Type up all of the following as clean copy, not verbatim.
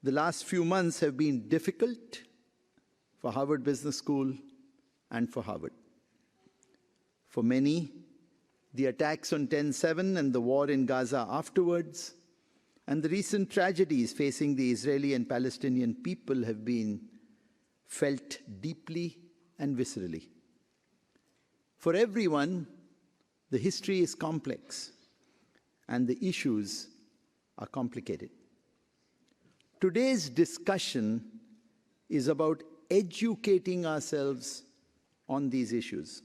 The last few months have been difficult for Harvard Business School and for Harvard. For many, the attacks on 10/7 and the war in Gaza afterwards, and the recent tragedies facing the Israeli and Palestinian people have been felt deeply and viscerally. For everyone, the history is complex and the issues are complicated. Today's discussion is about educating ourselves on these issues.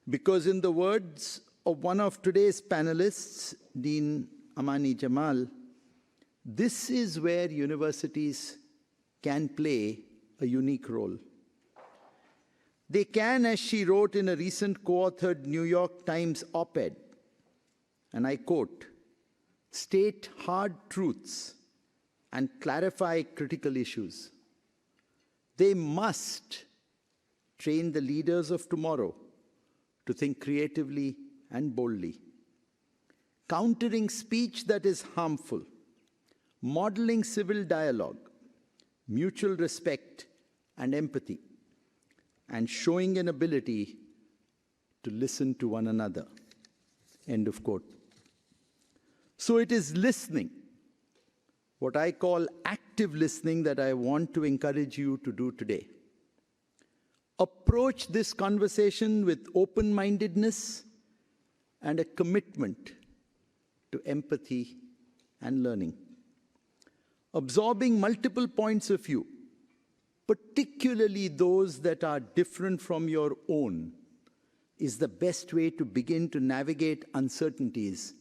Because in the words of one of today's panelists, Dean Amani Jamal, this is where universities can play a unique role. They can, as she wrote in a recent co-authored New York Times op-ed, and I quote, state hard truths and clarify critical issues. They must train the leaders of tomorrow to think creatively and boldly, countering speech that is harmful, modeling civil dialogue, mutual respect and empathy, and showing an ability to listen to one another. End of quote. So it is listening, what I call active listening, that I want to encourage you to do today. Approach this conversation with open-mindedness and a commitment to empathy and learning. Absorbing multiple points of view, particularly those that are different from your own, is the best way to begin to navigate uncertainties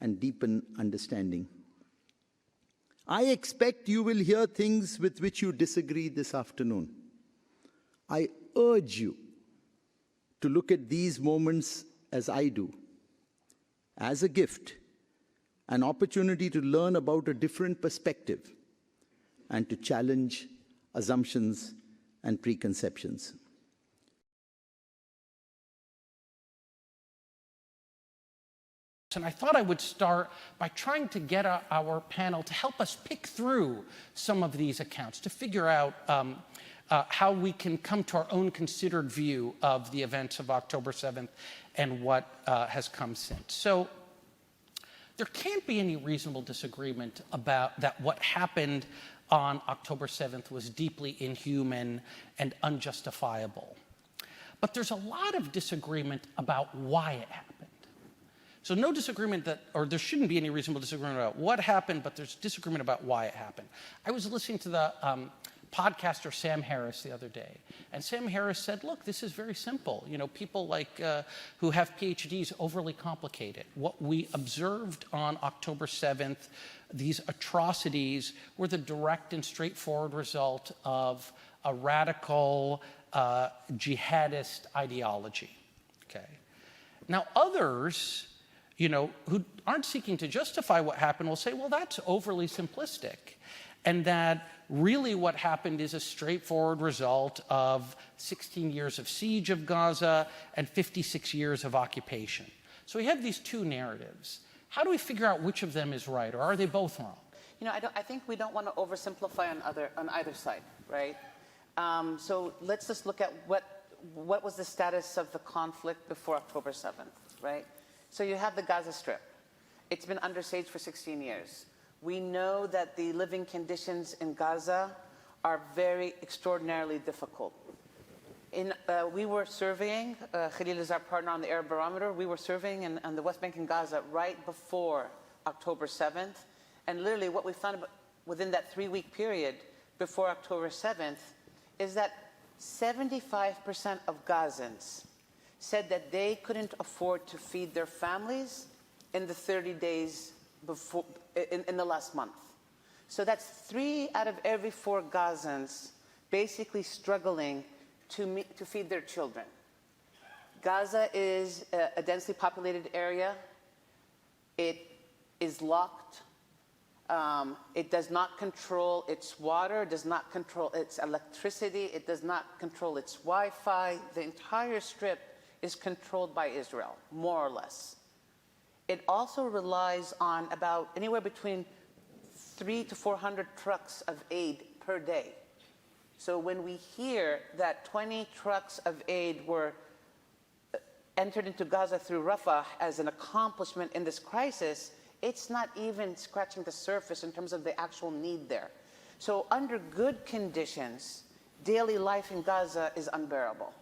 and deepen understanding. I expect you will hear things with which you disagree this afternoon. I urge you to look at these moments as I do, as a gift, an opportunity to learn about a different perspective and to challenge assumptions and preconceptions. And I thought I would start by trying to get our panel to help us pick through some of these accounts, to figure out how we can come to our own considered view of the events of October 7th and what has come since. So there can't be any reasonable disagreement about that what happened on October 7th was deeply inhuman and unjustifiable. But there's a lot of disagreement about why it happened. So no disagreement that, or there shouldn't be any reasonable disagreement about what happened, but there's disagreement about why it happened. I was listening to the podcaster Sam Harris the other day, and Sam Harris said, look, this is very simple. You know, people like who have PhDs overly complicate it. What we observed on October 7th, these atrocities, were the direct and straightforward result of a radical jihadist ideology. Okay. Now others, you know, who aren't seeking to justify what happened will say, well, that's overly simplistic, and that really what happened is a straightforward result of 16 years of siege of Gaza and 56 years of occupation. So we have these two narratives. How do we figure out which of them is right, or are they both wrong? You know, I think we don't want to oversimplify on either side, right? So let's just look at what was the status of the conflict before October 7th, right? So you have the Gaza Strip. It's been under siege for 16 years. We know that the living conditions in Gaza are very extraordinarily difficult. We were surveying, Khalil is our partner on the Arab Barometer, we were surveying on the West Bank and Gaza right before October 7th. And literally what we found within that 3-week period before October 7th is that 75% of Gazans said that they couldn't afford to feed their families in the 30 days before, in the last month. So that's 3 out of every 4 Gazans basically struggling to feed their children. Gaza is a densely populated area. It is locked. It does not control its water, does not control its electricity, it does not control its Wi-Fi. The entire strip is controlled by Israel, more or less. It also relies on about anywhere between 300 to 400 trucks of aid per day. So when we hear that 20 trucks of aid were entered into Gaza through Rafah as an accomplishment in this crisis, it's not even scratching the surface in terms of the actual need there. So under good conditions, daily life in Gaza is unbearable.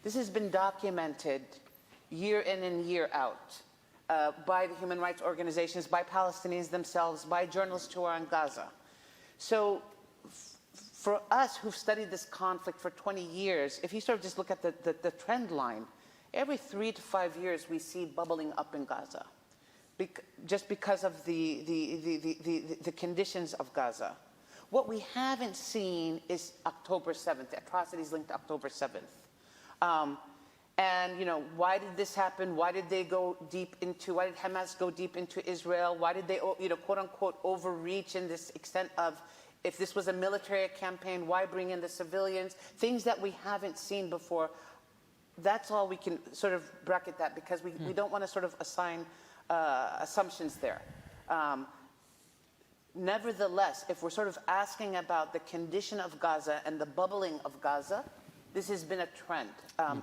This has been documented year in and year out by the human rights organizations, by Palestinians themselves, by journalists who are in Gaza. So for us who've studied this conflict for 20 years, if you sort of just look at the trend line, every 3 to 5 years we see bubbling up in Gaza, just because of the conditions of Gaza. What we haven't seen is October 7th, atrocities linked to October 7th. And, you know, why did this happen? Why did they go deep into, why did Hamas go deep into Israel? Why did they, you know, quote unquote, overreach in this extent of, if this was a military campaign, why bring in the civilians? Things that we haven't seen before. That's all we can sort of bracket that, because we don't want to sort of assign assumptions there. Nevertheless, if we're sort of asking about the condition of Gaza and the bubbling of Gaza, this has been a trend,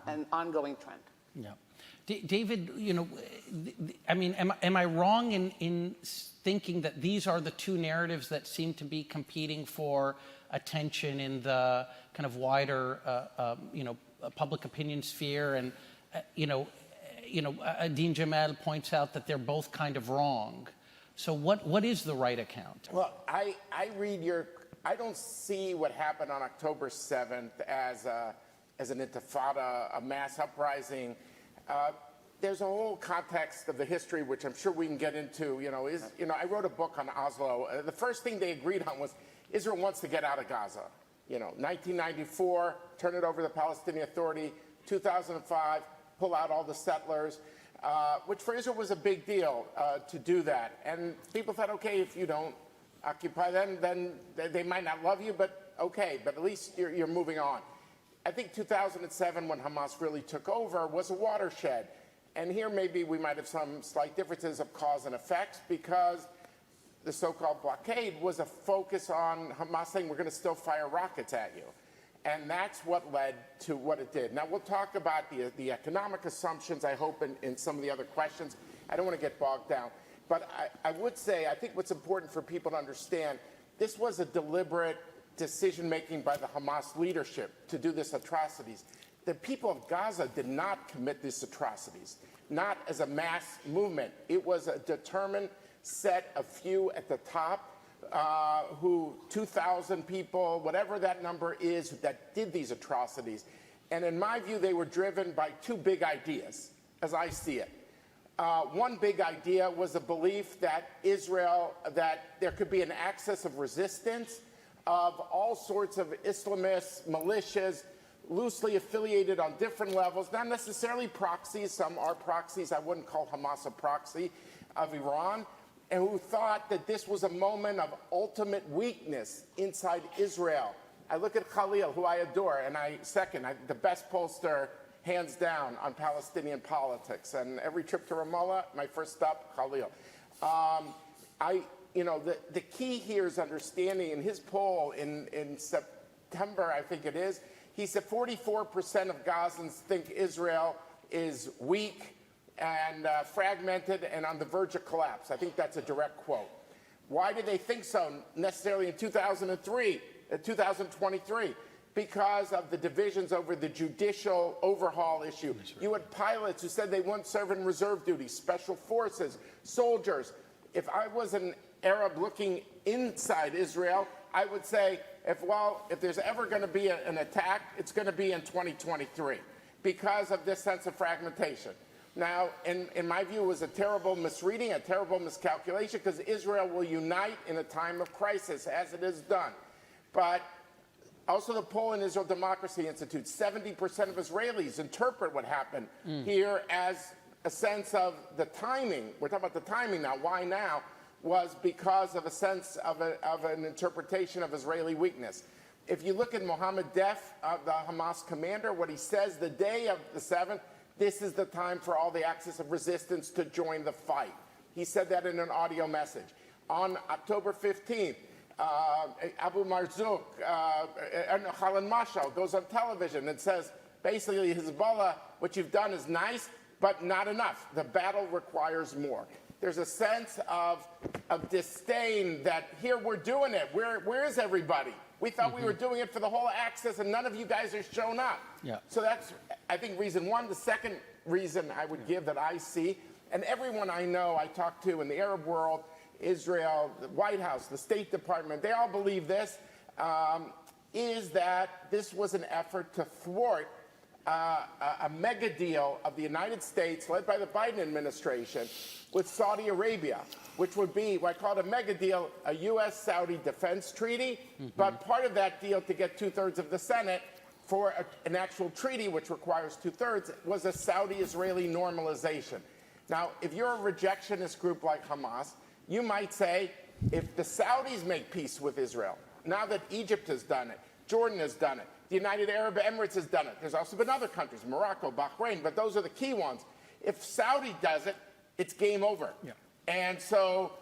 an ongoing trend. Yeah. David, you know, I mean, am I wrong in thinking that these are the two narratives that seem to be competing for attention in the kind of wider, you know, public opinion sphere? And, Dean Jamal points out that they're both kind of wrong. So what is the right account? Well, I read I don't see what happened on October 7th as an intifada, a mass uprising. There's a whole context of the history, which I'm sure we can get into. I wrote a book on Oslo. The first thing they agreed on was Israel wants to get out of Gaza. 1994, turn it over to the Palestinian Authority. 2005, pull out all the settlers, which for Israel was a big deal to do that. And people thought, okay, if you don't occupy them, then they might not love you, but okay, but at least you're moving on. I think 2007, when Hamas really took over, was a watershed. And here maybe we might have some slight differences of cause and effects, because the so-called blockade was a focus on Hamas saying, we're going to still fire rockets at you. And that's what led to what it did. Now, we'll talk about the economic assumptions, I hope, in some of the other questions. I don't want to get bogged down. But I would say, I think what's important for people to understand, this was a deliberate decision-making by the Hamas leadership to do these atrocities. The people of Gaza did not commit these atrocities, not as a mass movement. It was a determined set of few at the top, 2,000 people, whatever that number is, that did these atrocities. And in my view, they were driven by two big ideas, as I see it. One big idea was a belief that that there could be an axis of resistance of all sorts of Islamist militias, loosely affiliated on different levels, not necessarily proxies. Some are proxies. I wouldn't call Hamas a proxy of Iran, and who thought that this was a moment of ultimate weakness inside Israel. I look at Khalil, who I adore, and the best pollster, hands down, on Palestinian politics. And every trip to Ramallah, my first stop, Khalil. The key here is understanding. In his poll in September, I think it is, he said 44% of Gazans think Israel is weak and fragmented and on the verge of collapse. I think that's a direct quote. Why do they think so necessarily in 2023? Because of the divisions over the judicial overhaul issue. Right. You had pilots who said they wouldn't serve in reserve duty, special forces, soldiers. If I was an Arab looking inside Israel, I would say, if there's ever going to be an attack, it's going to be in 2023 because of this sense of fragmentation. Now, in my view, it was a terrible misreading, a terrible miscalculation, because Israel will unite in a time of crisis, as it is done. But also the poll in Israel Democracy Institute, 70% of Israelis interpret what happened here as a sense of the timing. We're talking about the timing now. Why now? Was because of a sense of an interpretation of Israeli weakness. If you look at Mohammed Def, the Hamas commander, what he says the day of the 7th, this is the time for all the axis of resistance to join the fight. He said that in an audio message. On October 15th, Abu Marzouk, Khalid Mashal goes on television and says, basically, Hezbollah, what you've done is nice, but not enough. The battle requires more. There's a sense of disdain that here we're doing it. Where is everybody? We thought we were doing it for the whole axis, and none of you guys are shown up. Yeah. So that's, I think, reason one. The second reason I would give that I see, and everyone I know, I talk to in the Arab world, Israel, the White House, the State Department, they all believe this, is that this was an effort to thwart a mega deal of the United States, led by the Biden administration, with Saudi Arabia, which would be what I call a mega deal, a U.S.-Saudi defense treaty, but part of that deal to get two-thirds of the Senate for an actual treaty, which requires two-thirds, was a Saudi-Israeli normalization. Now, if you're a rejectionist group like Hamas, you might say, if the Saudis make peace with Israel, now that Egypt has done it, Jordan has done it, the United Arab Emirates has done it. There's also been other countries, Morocco, Bahrain, but those are the key ones. If Saudi does it, it's game over. Yeah. And so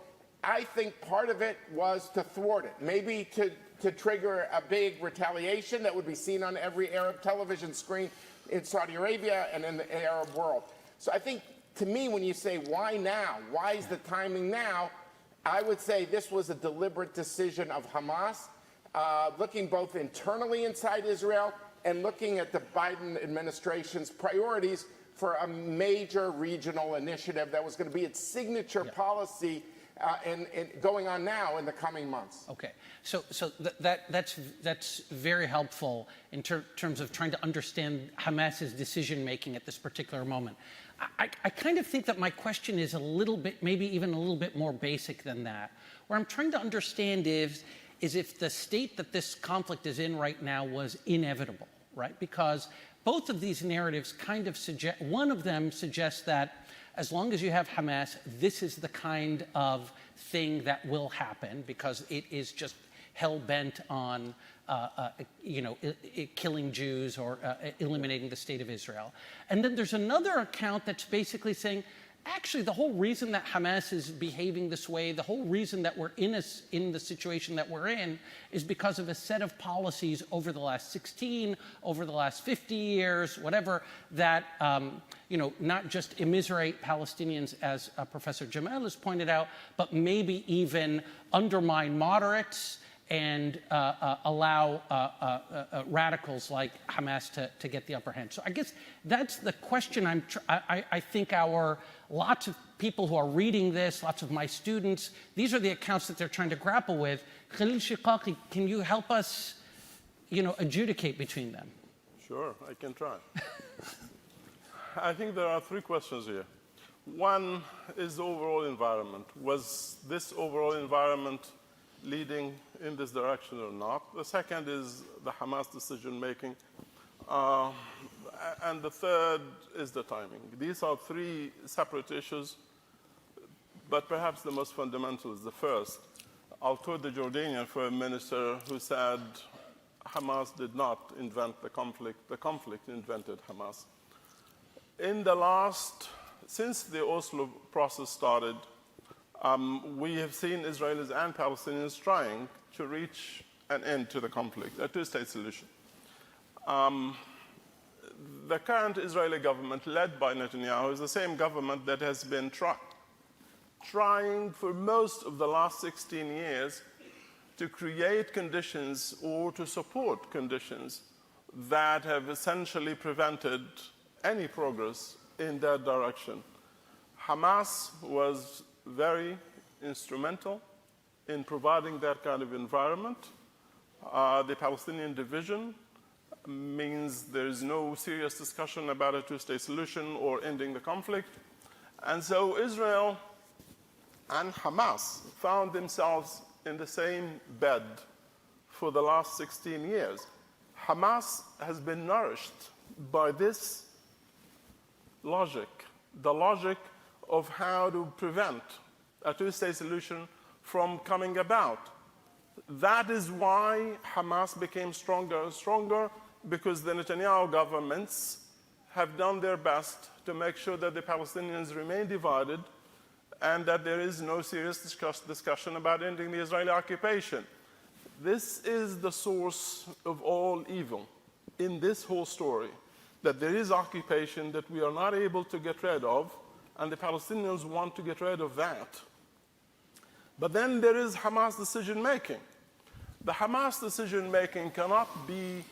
I think part of it was to thwart it, maybe to trigger a big retaliation that would be seen on every Arab television screen in Saudi Arabia and in the Arab world. So I think, to me, when you say, why now? Why is the timing now? I would say this was a deliberate decision of Hamas, looking both internally inside Israel and looking at the Biden administration's priorities for a major regional initiative that was going to be its signature policy and going on now in the coming months. Okay, so that's very helpful in terms of trying to understand Hamas's decision-making at this particular moment. I kind of think that my question is a little bit, maybe even a little bit more basic than that. Where I'm trying to understand is if the state that this conflict is in right now was inevitable, right? Because both of these narratives kind of suggest, one of them suggests that as long as you have Hamas, this is the kind of thing that will happen because it is just hell-bent on killing Jews or eliminating the state of Israel. And then there's another account that's basically saying, actually, the whole reason that Hamas is behaving this way, the whole reason that we're in the situation that we're in is because of a set of policies over the last 16, over the last 50 years, whatever, that, not just immiserate Palestinians, as Professor Jamal has pointed out, but maybe even undermine moderates and allow radicals like Hamas to get the upper hand. So I guess that's the question I think lots of people who are reading this, lots of my students, these are the accounts that they're trying to grapple with. Khalil Shiqaqi, can you help us, adjudicate between them? Sure, I can try. I think there are three questions here. One is the overall environment. Was this overall environment leading in this direction or not? The second is the Hamas decision-making. And the third is the timing. These are three separate issues, but perhaps the most fundamental is the first. I'll quote the Jordanian foreign minister who said, Hamas did not invent the conflict invented Hamas. Since the Oslo process started, we have seen Israelis and Palestinians trying to reach an end to the conflict, a two-state solution. The current Israeli government, led by Netanyahu, is the same government that has been trying for most of the last 16 years to create conditions or to support conditions that have essentially prevented any progress in that direction. Hamas was very instrumental in providing that kind of environment. The Palestinian division means there is no serious discussion about a two-state solution or ending the conflict. And so Israel and Hamas found themselves in the same bed for the last 16 years. Hamas has been nourished by this logic, the logic of how to prevent a two-state solution from coming about. That is why Hamas became stronger and stronger, because the Netanyahu governments have done their best to make sure that the Palestinians remain divided and that there is no serious discussion about ending the Israeli occupation. This is the source of all evil in this whole story, that there is occupation that we are not able to get rid of, and the Palestinians want to get rid of that. But then there is Hamas decision-making. The Hamas decision-making cannot be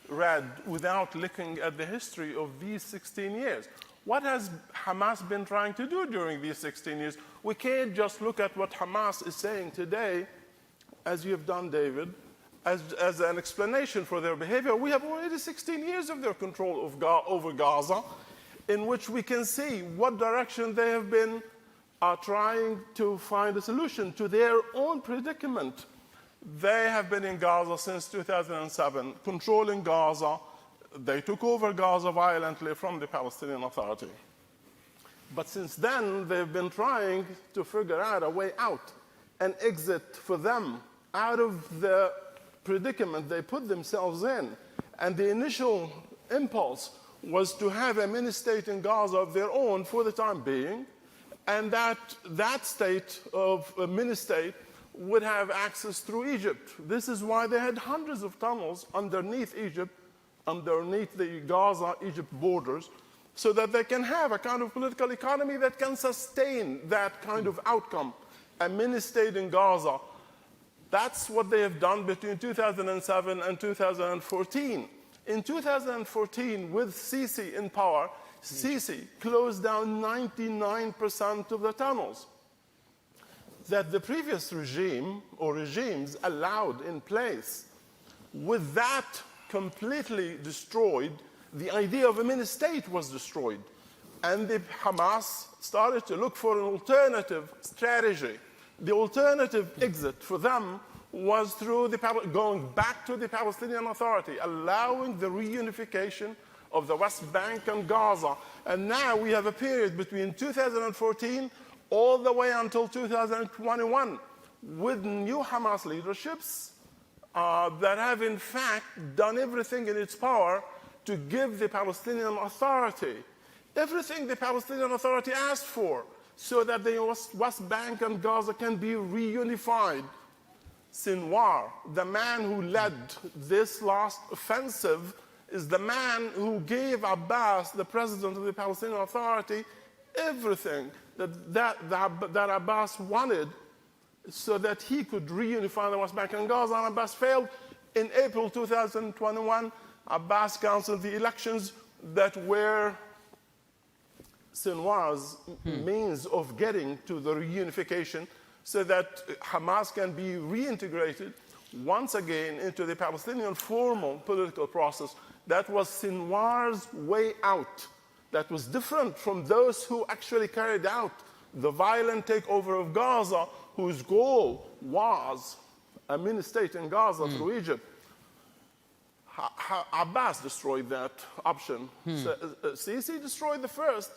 read without looking at the history of these 16 years. What has Hamas been trying to do during these 16 years? We can't just look at what Hamas is saying today, as you have done, David, as an explanation for their behavior. We have already 16 years of their control over Gaza, in which we can see what direction they have been trying to find a solution to their own predicament. They have been in Gaza since 2007, controlling Gaza. They took over Gaza violently from the Palestinian Authority. But since then, they've been trying to figure out a way out, an exit for them out of the predicament they put themselves in. And the initial impulse was to have a mini-state in Gaza of their own for the time being, and that state of a mini-state would have access through Egypt. This is why they had hundreds of tunnels underneath Egypt, underneath the Gaza-Egypt borders, so that they can have a kind of political economy that can sustain that kind of outcome, a mini-state in Gaza. That's what they have done between 2007 and 2014. In 2014, with Sisi in power, Sisi closed down 99% of the tunnels that the previous regime or regimes allowed in place. With that completely destroyed, the idea of a mini-state was destroyed. And the Hamas started to look for an alternative strategy. The alternative exit for them was through going back to the Palestinian Authority, allowing the reunification of the West Bank and Gaza. And now we have a period between 2014 all the way until 2021 with new Hamas leaderships that have in fact done everything in its power to give the Palestinian Authority everything the Palestinian Authority asked for so that the West Bank and Gaza can be reunified. Sinwar, the man who led this last offensive, is the man who gave Abbas, the president of the Palestinian Authority, everything that Abbas wanted so that he could reunify the West Bank and Gaza, and Abbas failed. In April 2021, Abbas canceled the elections that were Sinwar's means of getting to the reunification so that Hamas can be reintegrated once again into the Palestinian formal political process. That was Sinwar's way out. That was different from those who actually carried out the violent takeover of Gaza, whose goal was a mini-state in Gaza through Egypt. Abbas destroyed that option. Sisi destroyed the first,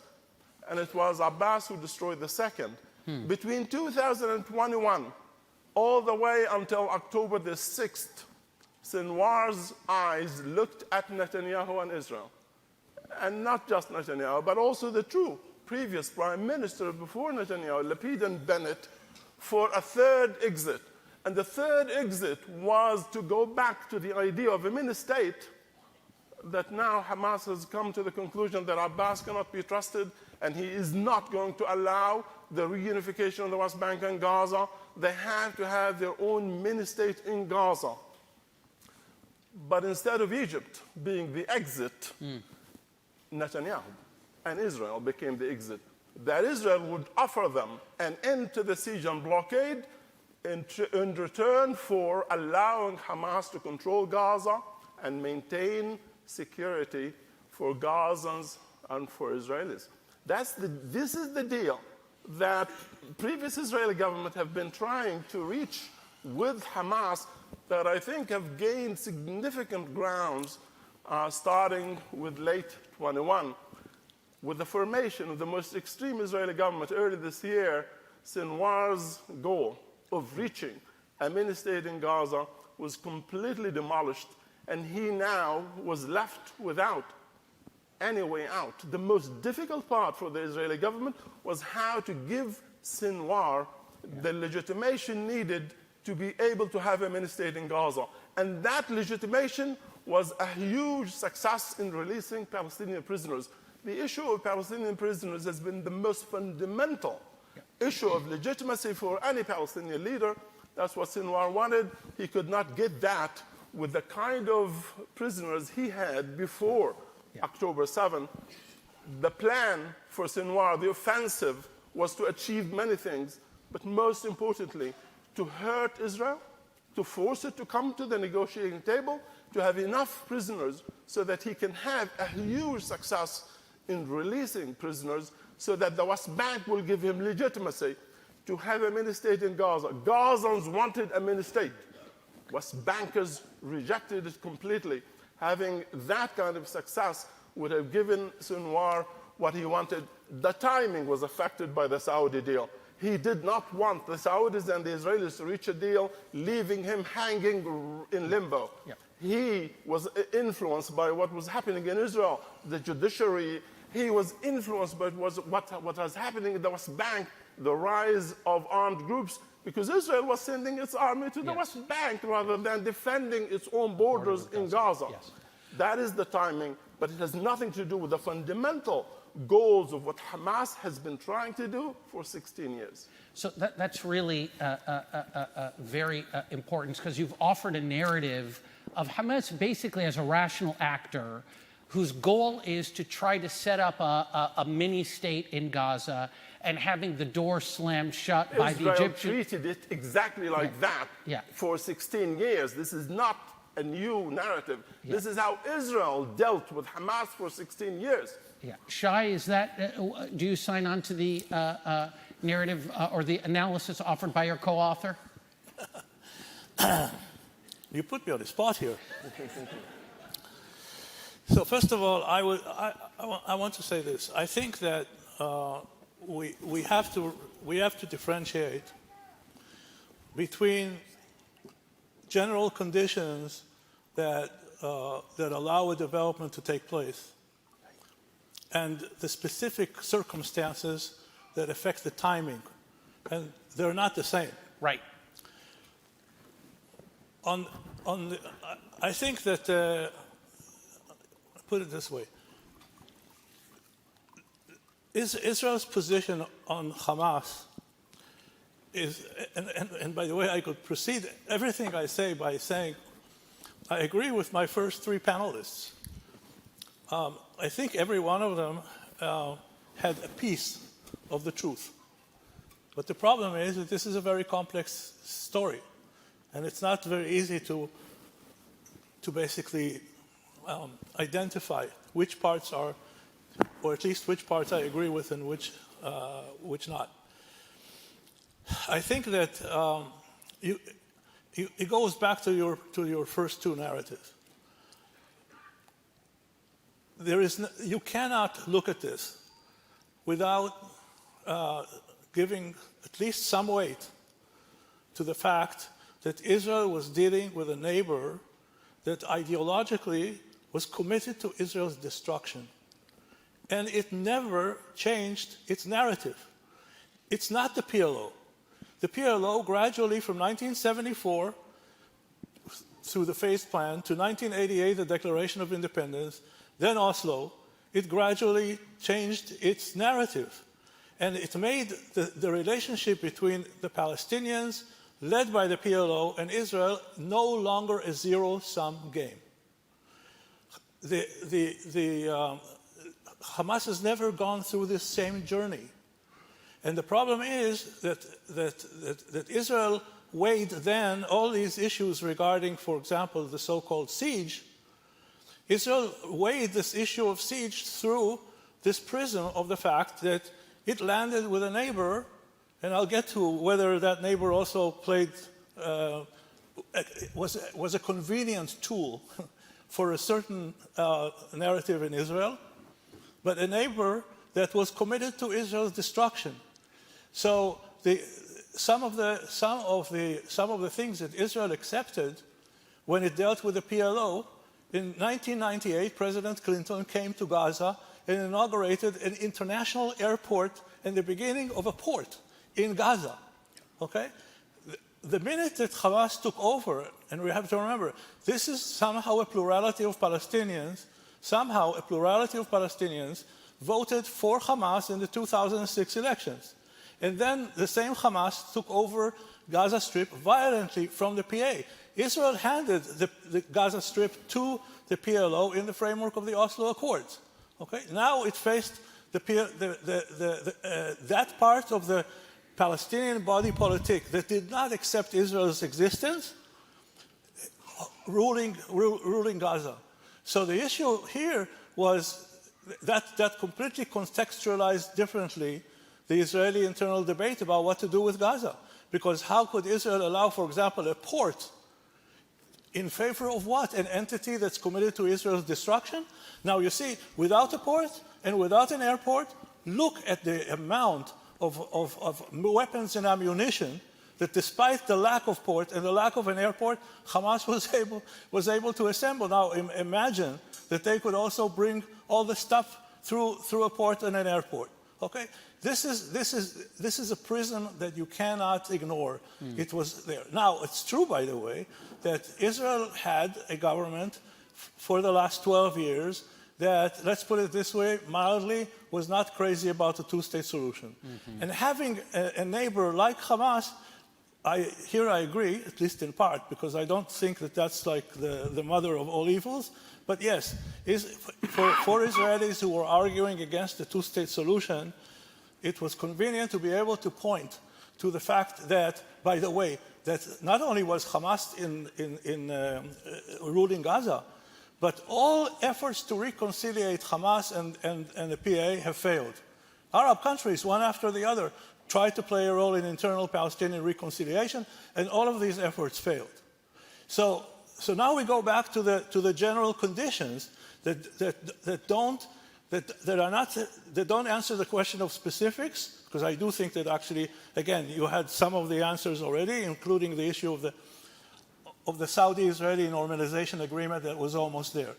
and it was Abbas who destroyed the second. Between 2021 all the way until October the 6th, Sinwar's eyes looked at Netanyahu and Israel. And not just Netanyahu, but also the two previous prime ministers before Netanyahu, Lapid and Bennett, for a third exit. And the third exit was to go back to the idea of a mini-state that now Hamas has come to the conclusion that Abbas cannot be trusted and he is not going to allow the reunification of the West Bank and Gaza. They have to have their own mini-state in Gaza. But instead of Egypt being the exit, Netanyahu and Israel became the exit. That Israel would offer them an end to the siege and blockade in return for allowing Hamas to control Gaza and maintain security for Gazans and for Israelis. This is the deal that previous Israeli government have been trying to reach with Hamas that I think have gained significant grounds starting with late 21. With the formation of the most extreme Israeli government early this year, Sinwar's goal of reaching a mini-state in Gaza was completely demolished, and he now was left without any way out. The most difficult part for the Israeli government was how to give Sinwar the legitimation needed to be able to have a mini-state in Gaza. And that legitimation was a huge success in releasing Palestinian prisoners. The issue of Palestinian prisoners has been the most fundamental issue of legitimacy for any Palestinian leader. That's what Sinwar wanted. He could not get that with the kind of prisoners he had before October 7. The plan for Sinwar, the offensive, was to achieve many things, but most importantly, to hurt Israel, to force it to come to the negotiating table, to have enough prisoners so that he can have a huge success in releasing prisoners so that the West Bank will give him legitimacy to have a mini-state in Gaza. Gazans wanted a mini-state. West Bankers rejected it completely. Having that kind of success would have given Sinwar what he wanted. The timing was affected by the Saudi deal. He did not want the Saudis and the Israelis to reach a deal, leaving him hanging in limbo. Yeah. He was influenced by what was happening in Israel, the judiciary. He was influenced by what was happening in the West Bank, the rise of armed groups, because Israel was sending its army to the West Bank rather than defending its own borders in Gaza. Yes. That is the timing, but it has nothing to do with the fundamental goals of what Hamas has been trying to do for 16 years. So that's really very important, because you've offered a narrative of Hamas basically as a rational actor whose goal is to try to set up a mini-state in Gaza and having the door slammed shut by the Egyptians. Israel treated it exactly like that for 16 years. This is not a new narrative. This is how Israel dealt with Hamas for 16 years. Yeah. Shai, is that, do you sign on to the narrative or the analysis offered by your co-author? You put me on the spot here. So first of all, I want to say this. I think that we have to differentiate between general conditions that allow a development to take place and the specific circumstances that affect the timing, and they're not the same. Right. I think that, put it this way, Israel's position on Hamas is, and by the way, I could proceed everything I say by saying I agree with my first three panelists. I think every one of them had a piece of the truth. But the problem is that this is a very complex story, and it's not very easy to basically identify which parts are, or at least which parts I agree with and which not. I think that it goes back to your first two narratives. You cannot look at this without giving at least some weight to the fact that Israel was dealing with a neighbor that ideologically was committed to Israel's destruction. And it never changed its narrative. It's not the PLO. The PLO gradually from 1974 through the phase plan to 1988, the Declaration of Independence, then Oslo, it gradually changed its narrative. And it made the relationship between the Palestinians, led by the PLO, and Israel no longer a zero-sum game. Hamas has never gone through this same journey. And the problem is that Israel weighed then all these issues regarding, for example, the so-called siege. Israel weighed this issue of siege through this prism of the fact that it landed with a neighbor, and I'll get to whether that neighbor also was a convenient tool for a certain narrative in Israel, but a neighbor that was committed to Israel's destruction. So some of the things that Israel accepted when it dealt with the PLO, in 1998, President Clinton came to Gaza and inaugurated an international airport and the beginning of a port in Gaza. Okay? the minute that Hamas took over, and we have to remember, this is somehow a plurality of Palestinians voted for Hamas in the 2006 elections. And then the same Hamas took over Gaza Strip violently from the PA. Israel handed the Gaza Strip to the PLO in the framework of the Oslo Accords. Okay? Now it faced that part of the Palestinian body politic that did not accept Israel's existence, ruling Gaza. So the issue here was that completely contextualized differently the Israeli internal debate about what to do with Gaza. Because how could Israel allow, for example, a port in favor of what? An entity that's committed to Israel's destruction? Now you see, without a port and without an airport, look at the amount of weapons and ammunition that despite the lack of port and the lack of an airport, Hamas was able to assemble. Now imagine that they could also bring all the stuff through a port and an airport. Okay? This is a prism that you cannot ignore. It was there. Now, it's true, by the way, that Israel had a government for the last 12 years that, let's put it this way, mildly, was not crazy about a two-state solution. And having a neighbor like Hamas, I agree, at least in part, because I don't think that that's like the mother of all evils. But yes, for Israelis who were arguing against the two-state solution, it was convenient to be able to point to the fact that, by the way, that not only was Hamas ruling Gaza, but all efforts to reconcile Hamas and the PA have failed. Arab countries, one after the other, tried to play a role in internal Palestinian reconciliation, and all of these efforts failed. So now we go back to the general conditions that don't answer the question of specifics, because I do think that actually, again, you had some of the answers already, including the issue of the Saudi-Israeli normalization agreement that was almost there.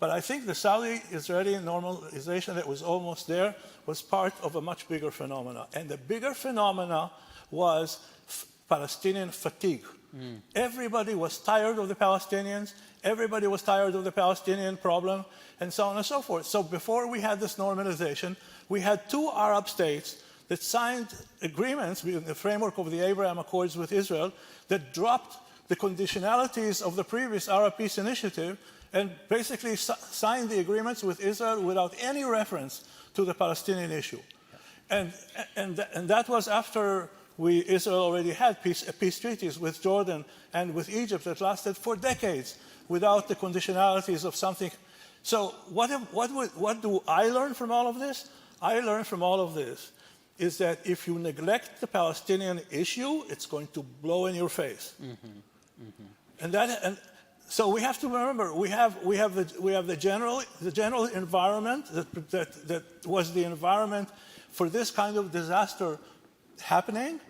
But I think the Saudi-Israeli normalization that was almost there was part of a much bigger phenomena. And the bigger phenomena was Palestinian fatigue. Everybody was tired of the Palestinians. Everybody was tired of the Palestinian problem, and so on and so forth. So before we had this normalization, we had two Arab states that signed agreements in the framework of the Abraham Accords with Israel that dropped the conditionalities of the previous Arab Peace Initiative and basically signed the agreements with Israel without any reference to the Palestinian issue. And that was after Israel already had peace treaties with Jordan and with Egypt that lasted for decades without the conditionalities of something. So what do I learn from all of this? I learn from all of this is that if you neglect the Palestinian issue, it's going to blow in your face. And so we have to remember we have the general environment that was the environment for this kind of disaster happening,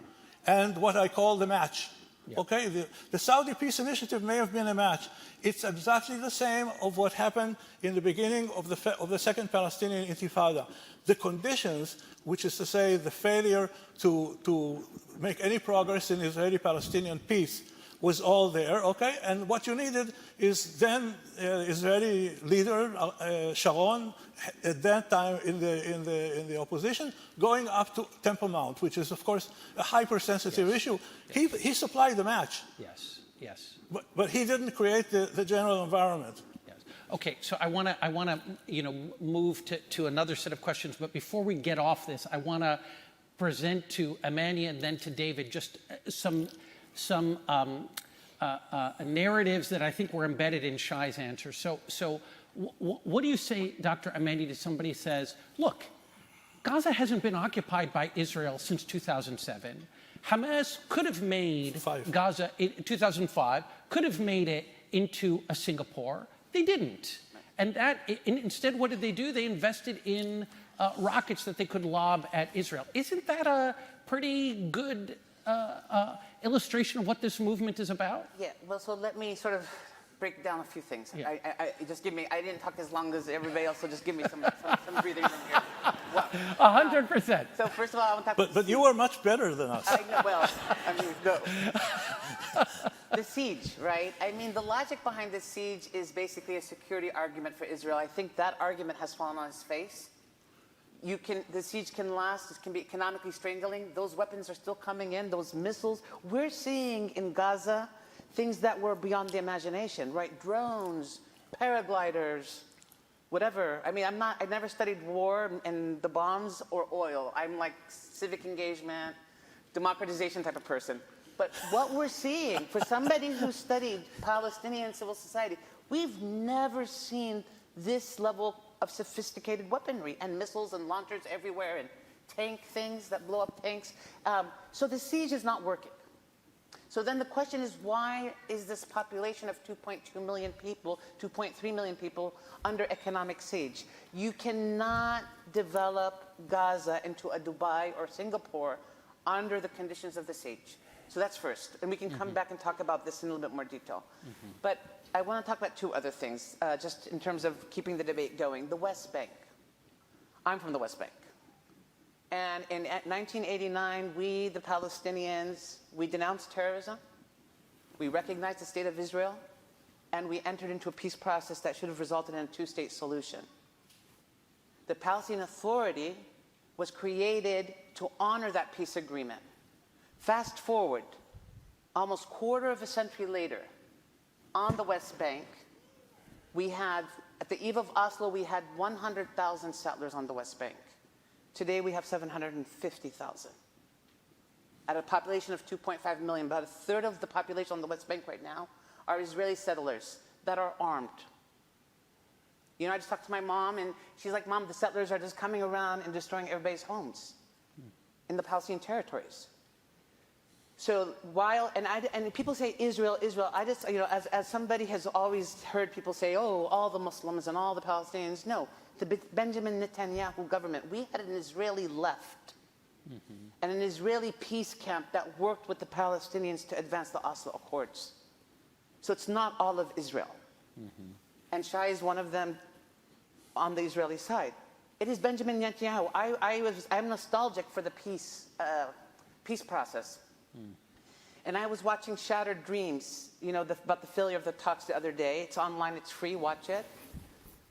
and what I call the match. Yeah. Okay, the Saudi Peace Initiative may have been a match. It's exactly the same of what happened in the beginning of the Second Palestinian Intifada. The conditions, which is to say the failure to make any progress in Israeli-Palestinian peace, was all there, okay? And what you needed is then Israeli leader Sharon, at that time in the opposition, going up to Temple Mount, which is of course a hypersensitive issue. He supplied the match. Yes. But he didn't create the general environment. Yes. Okay, so I want to move to another set of questions. But before we get off this, I want to present to Amani and then to David just some narratives that I think were embedded in Shai's answer. So what do you say, Dr. Amani, to somebody who says, look, Gaza hasn't been occupied by Israel since 2007. Hamas could have made Gaza in 2005, could have made it into a Singapore. They didn't. And instead, what did they do? They invested in rockets that they could lob at Israel. Isn't that a pretty good illustration of what this movement is about? Yeah, well, so let me sort of break down a few things. Yeah. I didn't talk as long as everybody else, so just give me some breathing room here. 100%. So first of all, I want to talk But you were much better than us. I know, well, I mean, no. The siege, right? I mean, the logic behind the siege is basically a security argument for Israel. I think that argument has fallen on its face. The siege can last, it can be economically strangling. Those weapons are still coming in, those missiles. We're seeing in Gaza things that were beyond the imagination, right? Drones, paragliders, whatever. I mean, I never studied war and the bombs or oil. I'm like civic engagement, democratization type of person. But what we're seeing, for somebody who studied Palestinian civil society, we've never seen this level of sophisticated weaponry and missiles and launchers everywhere and tank things that blow up tanks. So the siege is not working. So then the question is, why is this population of 2.2 million people, 2.3 million people under economic siege? You cannot develop Gaza into a Dubai or Singapore under the conditions of the siege. So that's first. And we can come back and talk about this in a little bit more detail. But I want to talk about two other things, just in terms of keeping the debate going. The West Bank. I'm from the West Bank. And in 1989, we, the Palestinians, we denounced terrorism, we recognized the state of Israel, and we entered into a peace process that should have resulted in a two-state solution. The Palestinian Authority was created to honor that peace agreement. Fast forward, almost quarter of a century later, on the West Bank, we had, at the eve of Oslo, we had 100,000 settlers on the West Bank. Today we have 750,000. At a population of 2.5 million, about a third of the population on the West Bank right now are Israeli settlers that are armed. You know, I just talked to my mom, and she's like, Mom, the settlers are just coming around and destroying everybody's homes in the Palestinian territories. So while, and people say Israel, Israel, I just, you know, as somebody has always heard people say, oh, all the Muslims and all the Palestinians. No, the Benjamin Netanyahu government, we had an Israeli left and an Israeli peace camp that worked with the Palestinians to advance the Oslo Accords. So it's not all of Israel. And Shai is one of them on the Israeli side. It is Benjamin Netanyahu. I'm nostalgic for the peace process. And I was watching Shattered Dreams, you know, about the failure of the talks the other day. It's online, it's free, watch it.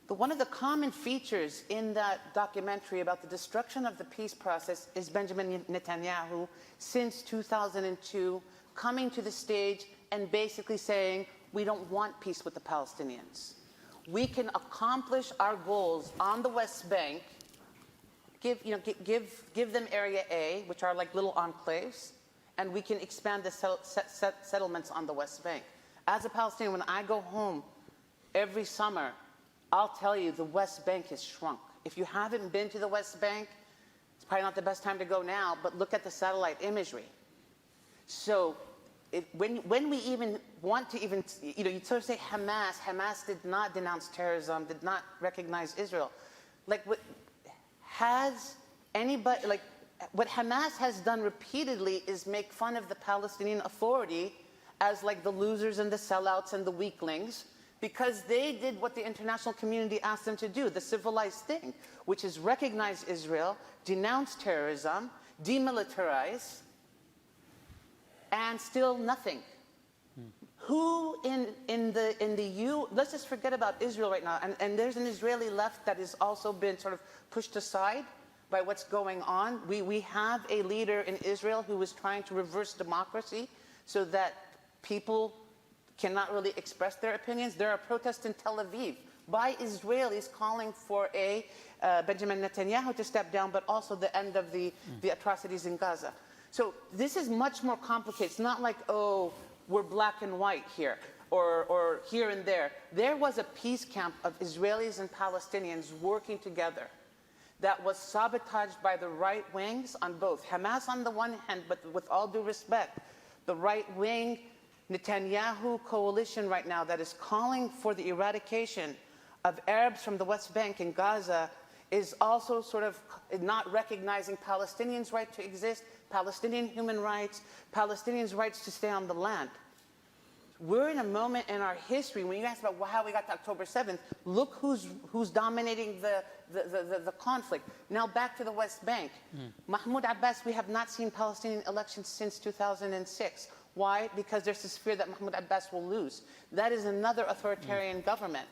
But one of the common features in that documentary about the destruction of the peace process is Benjamin Netanyahu, since 2002, coming to the stage and basically saying, we don't want peace with the Palestinians. We can accomplish our goals on the West Bank, give them Area A, which are like little enclaves, and we can expand the settlements on the West Bank. As a Palestinian, when I go home every summer, I'll tell you the West Bank has shrunk. If you haven't been to the West Bank, it's probably not the best time to go now, but look at the satellite imagery. So when we even want to even, you know, you sort of say Hamas did not denounce terrorism, did not recognize Israel. Like, has anybody, like, what Hamas has done repeatedly is make fun of the Palestinian Authority as like the losers and the sellouts and the weaklings, because they did what the international community asked them to do, the civilized thing, which is recognize Israel, denounce terrorism, demilitarize, and still nothing. Who let's just forget about Israel right now, and there's an Israeli left that has also been sort of pushed aside by what's going on. We have a leader in Israel who is trying to reverse democracy so that people cannot really express their opinions. There are protests in Tel Aviv by Israelis calling for Benjamin Netanyahu to step down, but also the end of the atrocities in Gaza. So this is much more complicated. It's not like, oh, we're black and white here, or here and there. There was a peace camp of Israelis and Palestinians working together that was sabotaged by the right wings on both. Hamas on the one hand, but with all due respect, the right wing Netanyahu coalition right now that is calling for the eradication of Arabs from the West Bank and Gaza is also sort of not recognizing Palestinians' right to exist, Palestinian human rights, Palestinians' rights to stay on the land. We're in a moment in our history, when you ask about how we got to October 7th, look who's dominating the conflict. Now back to the West Bank. Mahmoud Abbas, we have not seen Palestinian elections since 2006. Why? Because there's this fear that Mahmoud Abbas will lose. That is another authoritarian government.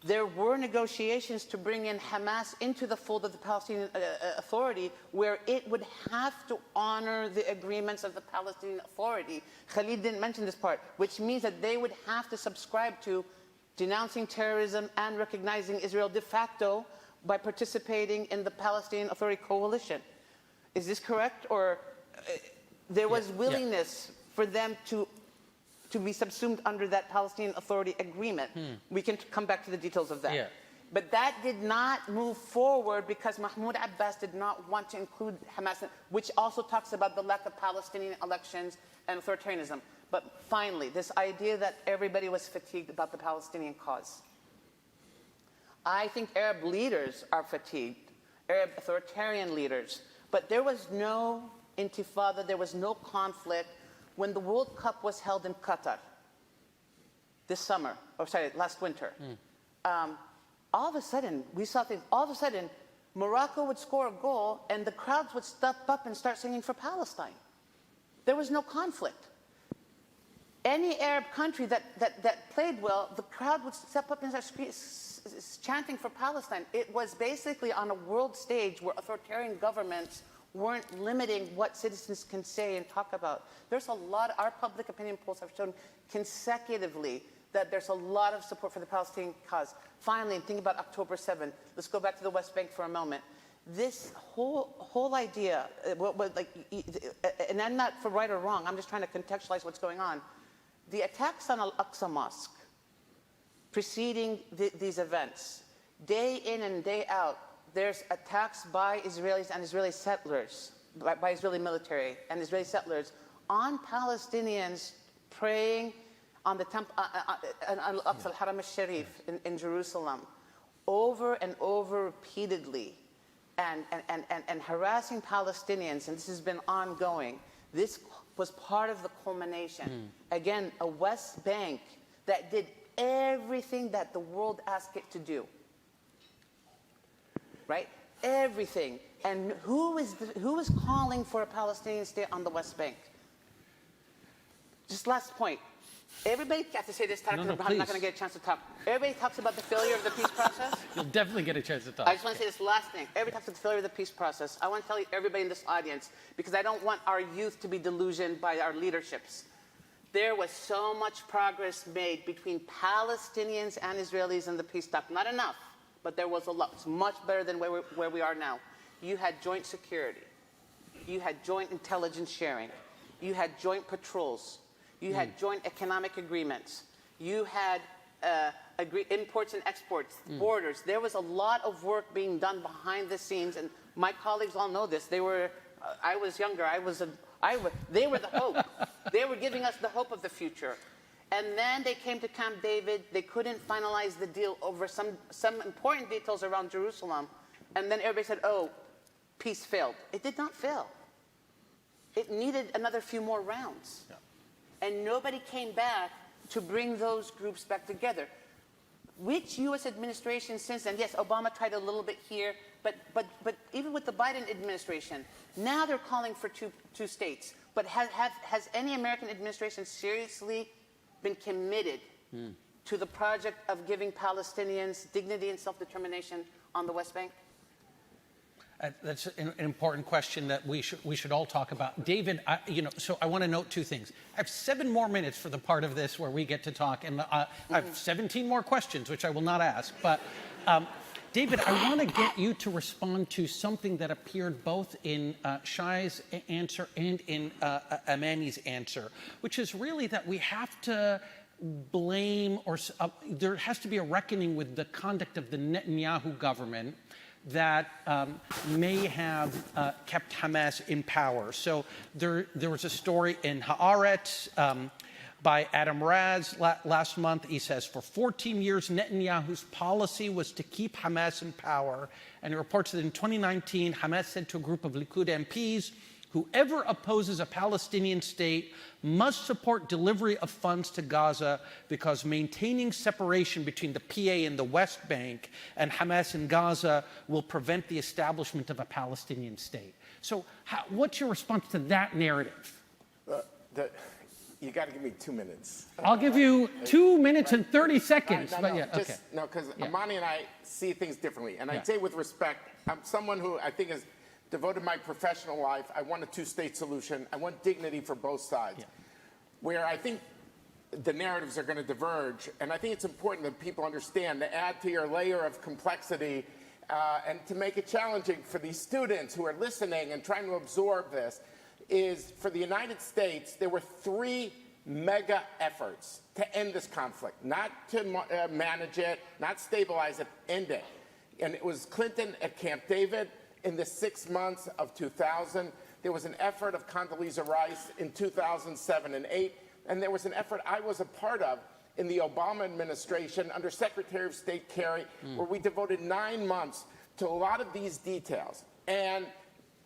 There were negotiations to bring in Hamas into the fold of the Palestinian Authority, where it would have to honor the agreements of the Palestinian Authority. Khalid didn't mention this part, which means that they would have to subscribe to denouncing terrorism and recognizing Israel de facto by participating in the Palestinian Authority coalition. Is this correct? Or there was willingness for them to be subsumed under that Palestinian Authority agreement. We can come back to the details of that. Yeah. But that did not move forward because Mahmoud Abbas did not want to include Hamas, which also talks about the lack of Palestinian elections and authoritarianism. But finally, this idea that everybody was fatigued about the Palestinian cause. I think Arab leaders are fatigued, Arab authoritarian leaders. But there was no intifada, there was no conflict when the World Cup was held in Qatar this summer, or sorry, last winter. All of a sudden, we saw things, all of a sudden, Morocco would score a goal and the crowds would step up and start singing for Palestine. There was no conflict. Any Arab country that played well, the crowd would step up and start chanting for Palestine. It was basically on a world stage where authoritarian governments weren't limiting what citizens can say and talk about. There's a lot, our public opinion polls have shown consecutively that there's a lot of support for the Palestinian cause. Finally, and think about October 7th, let's go back to the West Bank for a moment. This whole idea, and I'm not for right or wrong, I'm just trying to contextualize what's going on. The attacks on Al-Aqsa Mosque preceding these events, day in and day out, there's attacks by Israelis and Israeli settlers, by Israeli military and Israeli settlers on Palestinians praying on the temple, on Al-Aqsa, Al-Haram al-Sharif in Jerusalem, over and over repeatedly, and harassing Palestinians, and this has been ongoing. This was part of the culmination. Again, a West Bank that did everything that the world asked it to do. Right? Everything. And who is calling for a Palestinian state on the West Bank? Just last point. Everybody has to say this, I'm not going to get a chance to talk. Everybody talks about the failure of the peace process. You'll definitely get a chance to talk. I just want to say this last thing. Everybody talks about the failure of the peace process. I want to tell everybody in this audience, because I don't want our youth to be delusioned by our leaderships. There was so much progress made between Palestinians and Israelis in the peace talk. Not enough, but there was a lot. It's much better than where we are now. You had joint security. You had joint intelligence sharing. You had joint patrols. You had joint economic agreements. You had imports and exports, borders. There was a lot of work being done behind the scenes, and my colleagues all know this. They were, I was younger. They were the hope. They were giving us the hope of the future. And then they came to Camp David. They couldn't finalize the deal over some important details around Jerusalem. And then everybody said, oh, peace failed. It did not fail. It needed another few more rounds. Yeah. And nobody came back to bring those groups back together. Which U.S. administration since then? Yes, Obama tried a little bit here, but even with the Biden administration, now they're calling for two states. But has any American administration seriously been committed to the project of giving Palestinians dignity and self-determination on the West Bank? That's an important question that we should all talk about. David, so I want to note two things. I have 7 more minutes for the part of this where we get to talk, and I have 17 more questions, which I will not ask. But David, I want to get you to respond to something that appeared both in Shai's answer and in Amani's answer, which is really that we have to blame, or there has to be a reckoning with the conduct of the Netanyahu government that may have kept Hamas in power. So there was a story in Haaretz by Adam Raz last month. He says, for 14 years, Netanyahu's policy was to keep Hamas in power. And it reports that in 2019, Hamas said to a group of Likud MPs, Whoever opposes a Palestinian state must support delivery of funds to Gaza because maintaining separation between the PA and the West Bank and Hamas in Gaza will prevent the establishment of a Palestinian state. So what's your response to that narrative? You got to give me 2 minutes. I'll give you 2 minutes and 30 seconds. No, but yeah, okay. No, because Amani and I see things differently. And I'd say with respect, I'm someone who I think has devoted my professional life. I want a two-state solution. I want dignity for both sides. Where I think the narratives are going to diverge, and I think it's important that people understand to add to your layer of complexity and to make it challenging for these students who are listening and trying to absorb this, is for the United States, there were 3 mega efforts to end this conflict, not to manage it, not stabilize it, end it. And it was Clinton at Camp David in the 6 months of 2000. There was an effort of Condoleezza Rice in 2007 and 8. And there was an effort I was a part of in the Obama administration under Secretary of State Kerry, where we devoted 9 months to a lot of these details. And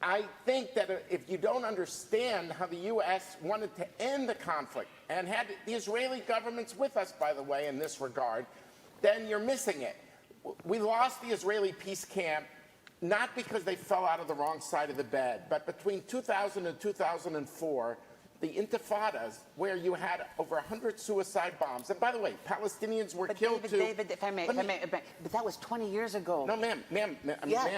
I think that if you don't understand how the U.S. wanted to end the conflict and had the Israeli governments with us, by the way, in this regard, then you're missing it. We lost the Israeli peace camp not because they fell out of the wrong side of the bed, but between 2000 and 2004, the intifadas, where you had over 100 suicide bombs. And by the way, Palestinians were killed too. David, if I may, but that was 20 years ago. No, ma'am.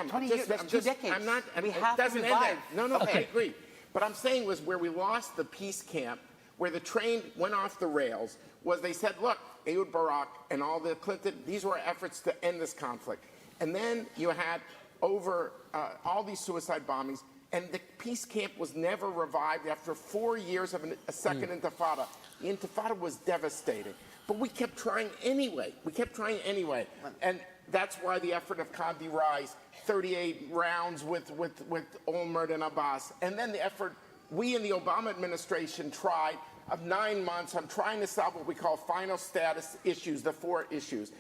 20 years, that's 2 decades. I'm not, we it have doesn't to end revive. there. No, I agree. But I'm saying was where we lost the peace camp, where the train went off the rails, was they said, look, Ehud Barak and all the Clinton, these were efforts to end this conflict. And then you had over all these suicide bombings, and the peace camp was never revived after 4 years of a second intifada. The intifada was devastating. But we kept trying anyway. And that's why the effort of Condi Rice, 38 rounds with Olmert and Abbas. And then the effort we in the Obama administration tried of 9 months on trying to solve what we call final status issues, the 4 issues.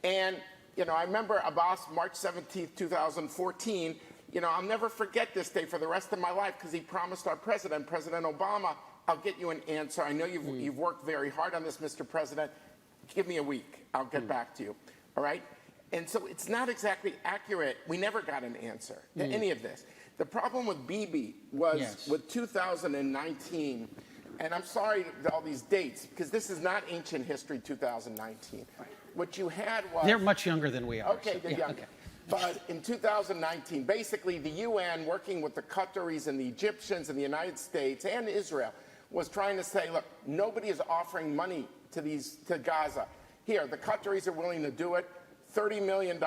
And, I remember Abbas, March 17th, 2014, I'll never forget this day for the rest of my life because he promised our president, President Obama, I'll get you an answer. I know you've worked very hard on this, Mr. President. Give me a week. I'll get back to you. All right? And so it's not exactly accurate. We never got an answer to any of this. The problem with Bibi was with 2019, and I'm sorry to all these dates because this is not ancient history, 2019. Right. What you had was... They're much younger than we are. Okay, so, they're younger. Okay. But in 2019, basically the UN, working with the Qataris and the Egyptians and the United States and Israel, was trying to say, look, nobody is offering money to Gaza. Here, the Qataris are willing to do it, $30 million.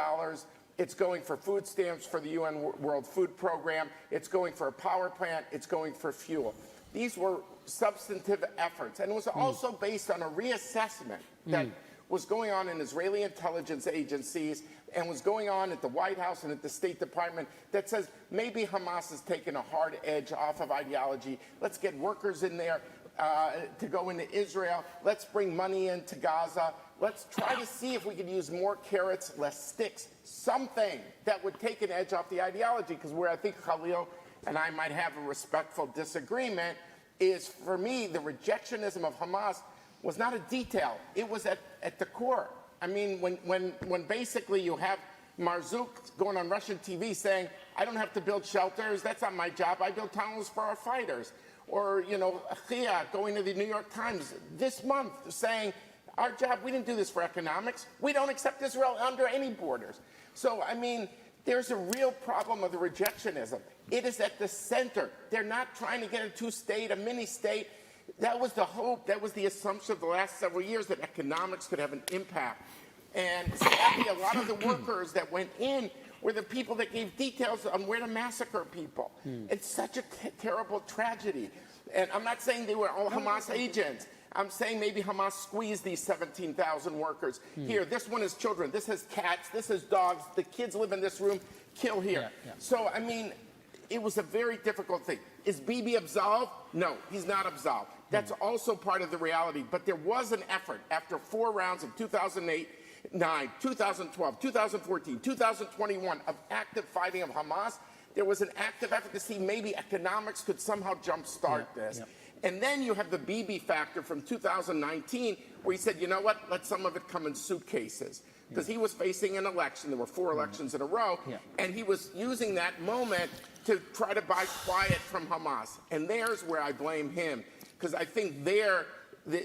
It's going for food stamps for the UN World Food Program. It's going for a power plant. It's going for fuel. These were substantive efforts. And it was also based on a reassessment that was going on in Israeli intelligence agencies and was going on at the White House and at the State Department that says maybe Hamas has taken a hard edge off of ideology. Let's get workers in there to go into Israel. Let's bring money into Gaza. Let's try to see if we could use more carrots, less sticks, something that would take an edge off the ideology. Because where I think Khalil and I might have a respectful disagreement is, for me, the rejectionism of Hamas was not a detail. It was at the core. I mean, when basically you have Marzouk going on Russian TV saying, I don't have to build shelters, that's not my job, I build tunnels for our fighters. Or, Achia going to the New York Times this month saying, our job, we didn't do this for economics, we don't accept Israel under any borders. So, I mean, there's a real problem of the rejectionism. It is at the center. They're not trying to get a two-state, a mini-state. That was the hope, that was the assumption of the last several years that economics could have an impact. And sadly, a lot of the workers that went in were the people that gave details on where to massacre people. It's such a terrible tragedy. And I'm not saying they were all Hamas agents. I'm saying maybe Hamas squeezed these 17,000 workers. Here, this one is children, this has cats, this has dogs, the kids live in this room, kill here. So, I mean, it was a very difficult thing. Is Bibi absolved? No, he's not absolved. That's also part of the reality. But there was an effort after 4 rounds of 2008, 2009, 2012, 2014, 2021 of active fighting of Hamas There was an active effort to see maybe economics could somehow jumpstart this. And then you have the Bibi factor from 2019, where he said, you know what, let some of it come in suitcases. Because he was facing an election. There were 4 elections in a row. And he was using that moment to try to buy quiet from Hamas. And there's where I blame him. Because I think the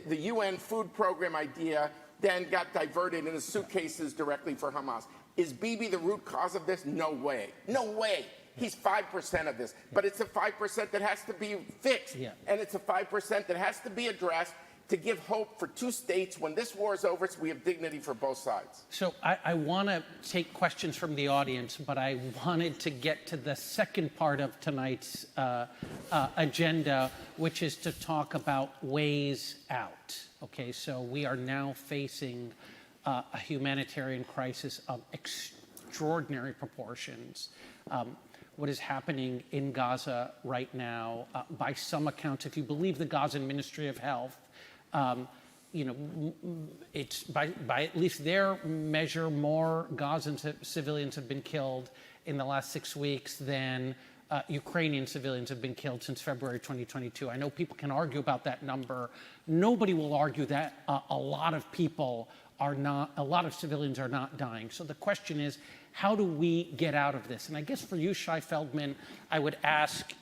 UN food program idea then got diverted into suitcases directly for Hamas. Is Bibi the root cause of this? No way. No way. He's 5% of this. But it's a 5% that has to be fixed. And it's a 5% that has to be addressed to give hope for 2 states. When this war is over, so we have dignity for both sides. So I want to take questions from the audience, but I wanted to get to the second part of tonight's agenda, which is to talk about ways out. Okay, so we are now facing a humanitarian crisis of extraordinary proportions. What is happening in Gaza right now, by some accounts, if you believe the Gazan Ministry of Health, you know, it's by at least their measure, more Gazan civilians have been killed in the last 6 weeks than Ukrainian civilians have been killed since February 2022. I know people can argue about that number. Nobody will argue that a lot of civilians are not dying. So the question is, how do we get out of this? And I guess for you, Shai Feldman, I would ask,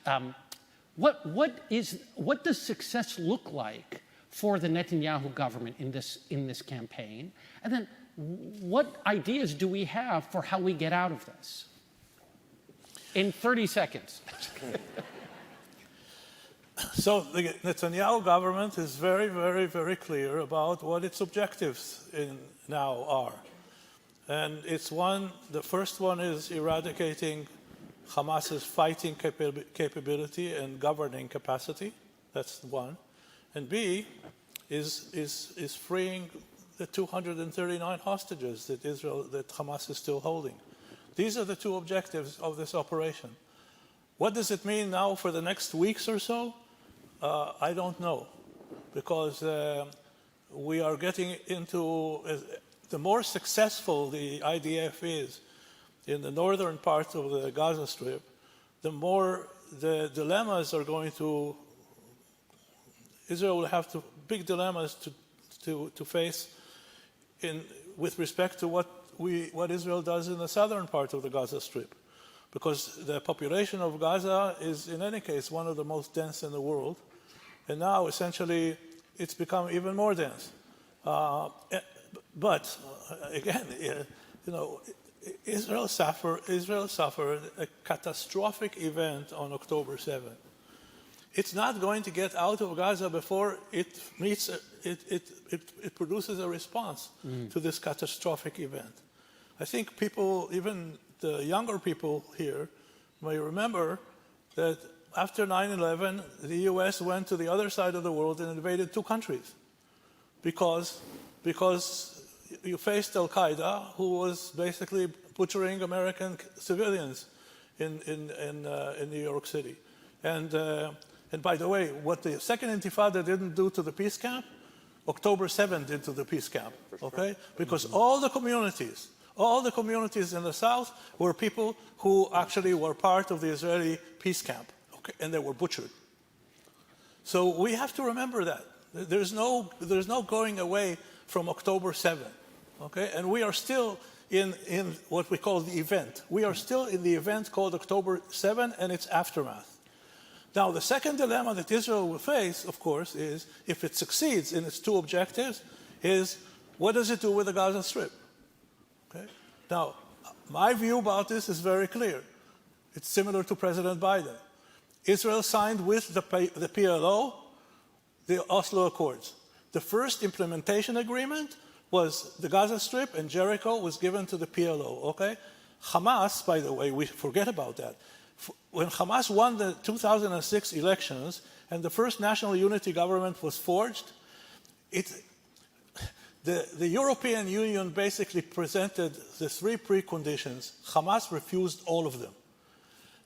what does success look like for the Netanyahu government in this campaign? And then what ideas do we have for how we get out of this? In 30 seconds. So the Netanyahu government is very, very, very clear about what its objectives now are. And the first one is eradicating Hamas's fighting capability and governing capacity. That's one. And B is freeing the 239 hostages that Hamas is still holding. These are the 2 objectives of this operation. What does it mean now for the next weeks or so? I don't know, because we are getting into, the more successful the IDF is in the northern part of the Gaza Strip, the more the dilemmas are going to, Israel will have big dilemmas to face with respect to what Israel does in the southern part of the Gaza Strip. Because the population of Gaza is, in any case, one of the most dense in the world. And now, essentially, it's become even more dense. But, again, you know, Israel suffered a catastrophic event on October 7th. It's not going to get out of Gaza before it produces a response to this catastrophic event. I think people, even the younger people here, may remember that after 9/11, the U.S. went to the other side of the world and invaded 2 countries because you faced Al-Qaeda, who was basically butchering American civilians in New York City. And by the way, what the Second Intifada didn't do to the peace camp, October 7th did to the peace camp, okay? Because all the communities in the South were people who actually were part of the Israeli peace camp, okay? And they were butchered. So we have to remember that. There's no going away from October 7th, okay? And we are still in what we call the event. We are still in the event called October 7 and its aftermath. Now, the second dilemma that Israel will face, of course, is if it succeeds in its 2 objectives, is what does it do with the Gaza Strip? Okay? Now, my view about this is very clear. It's similar to President Biden. Israel signed with the PLO the Oslo Accords. The first implementation agreement was the Gaza Strip, and Jericho was given to the PLO, okay? Hamas, by the way, we forget about that. When Hamas won the 2006 elections and the first national unity government was forged, the European Union basically presented the 3 preconditions. Hamas refused all of them.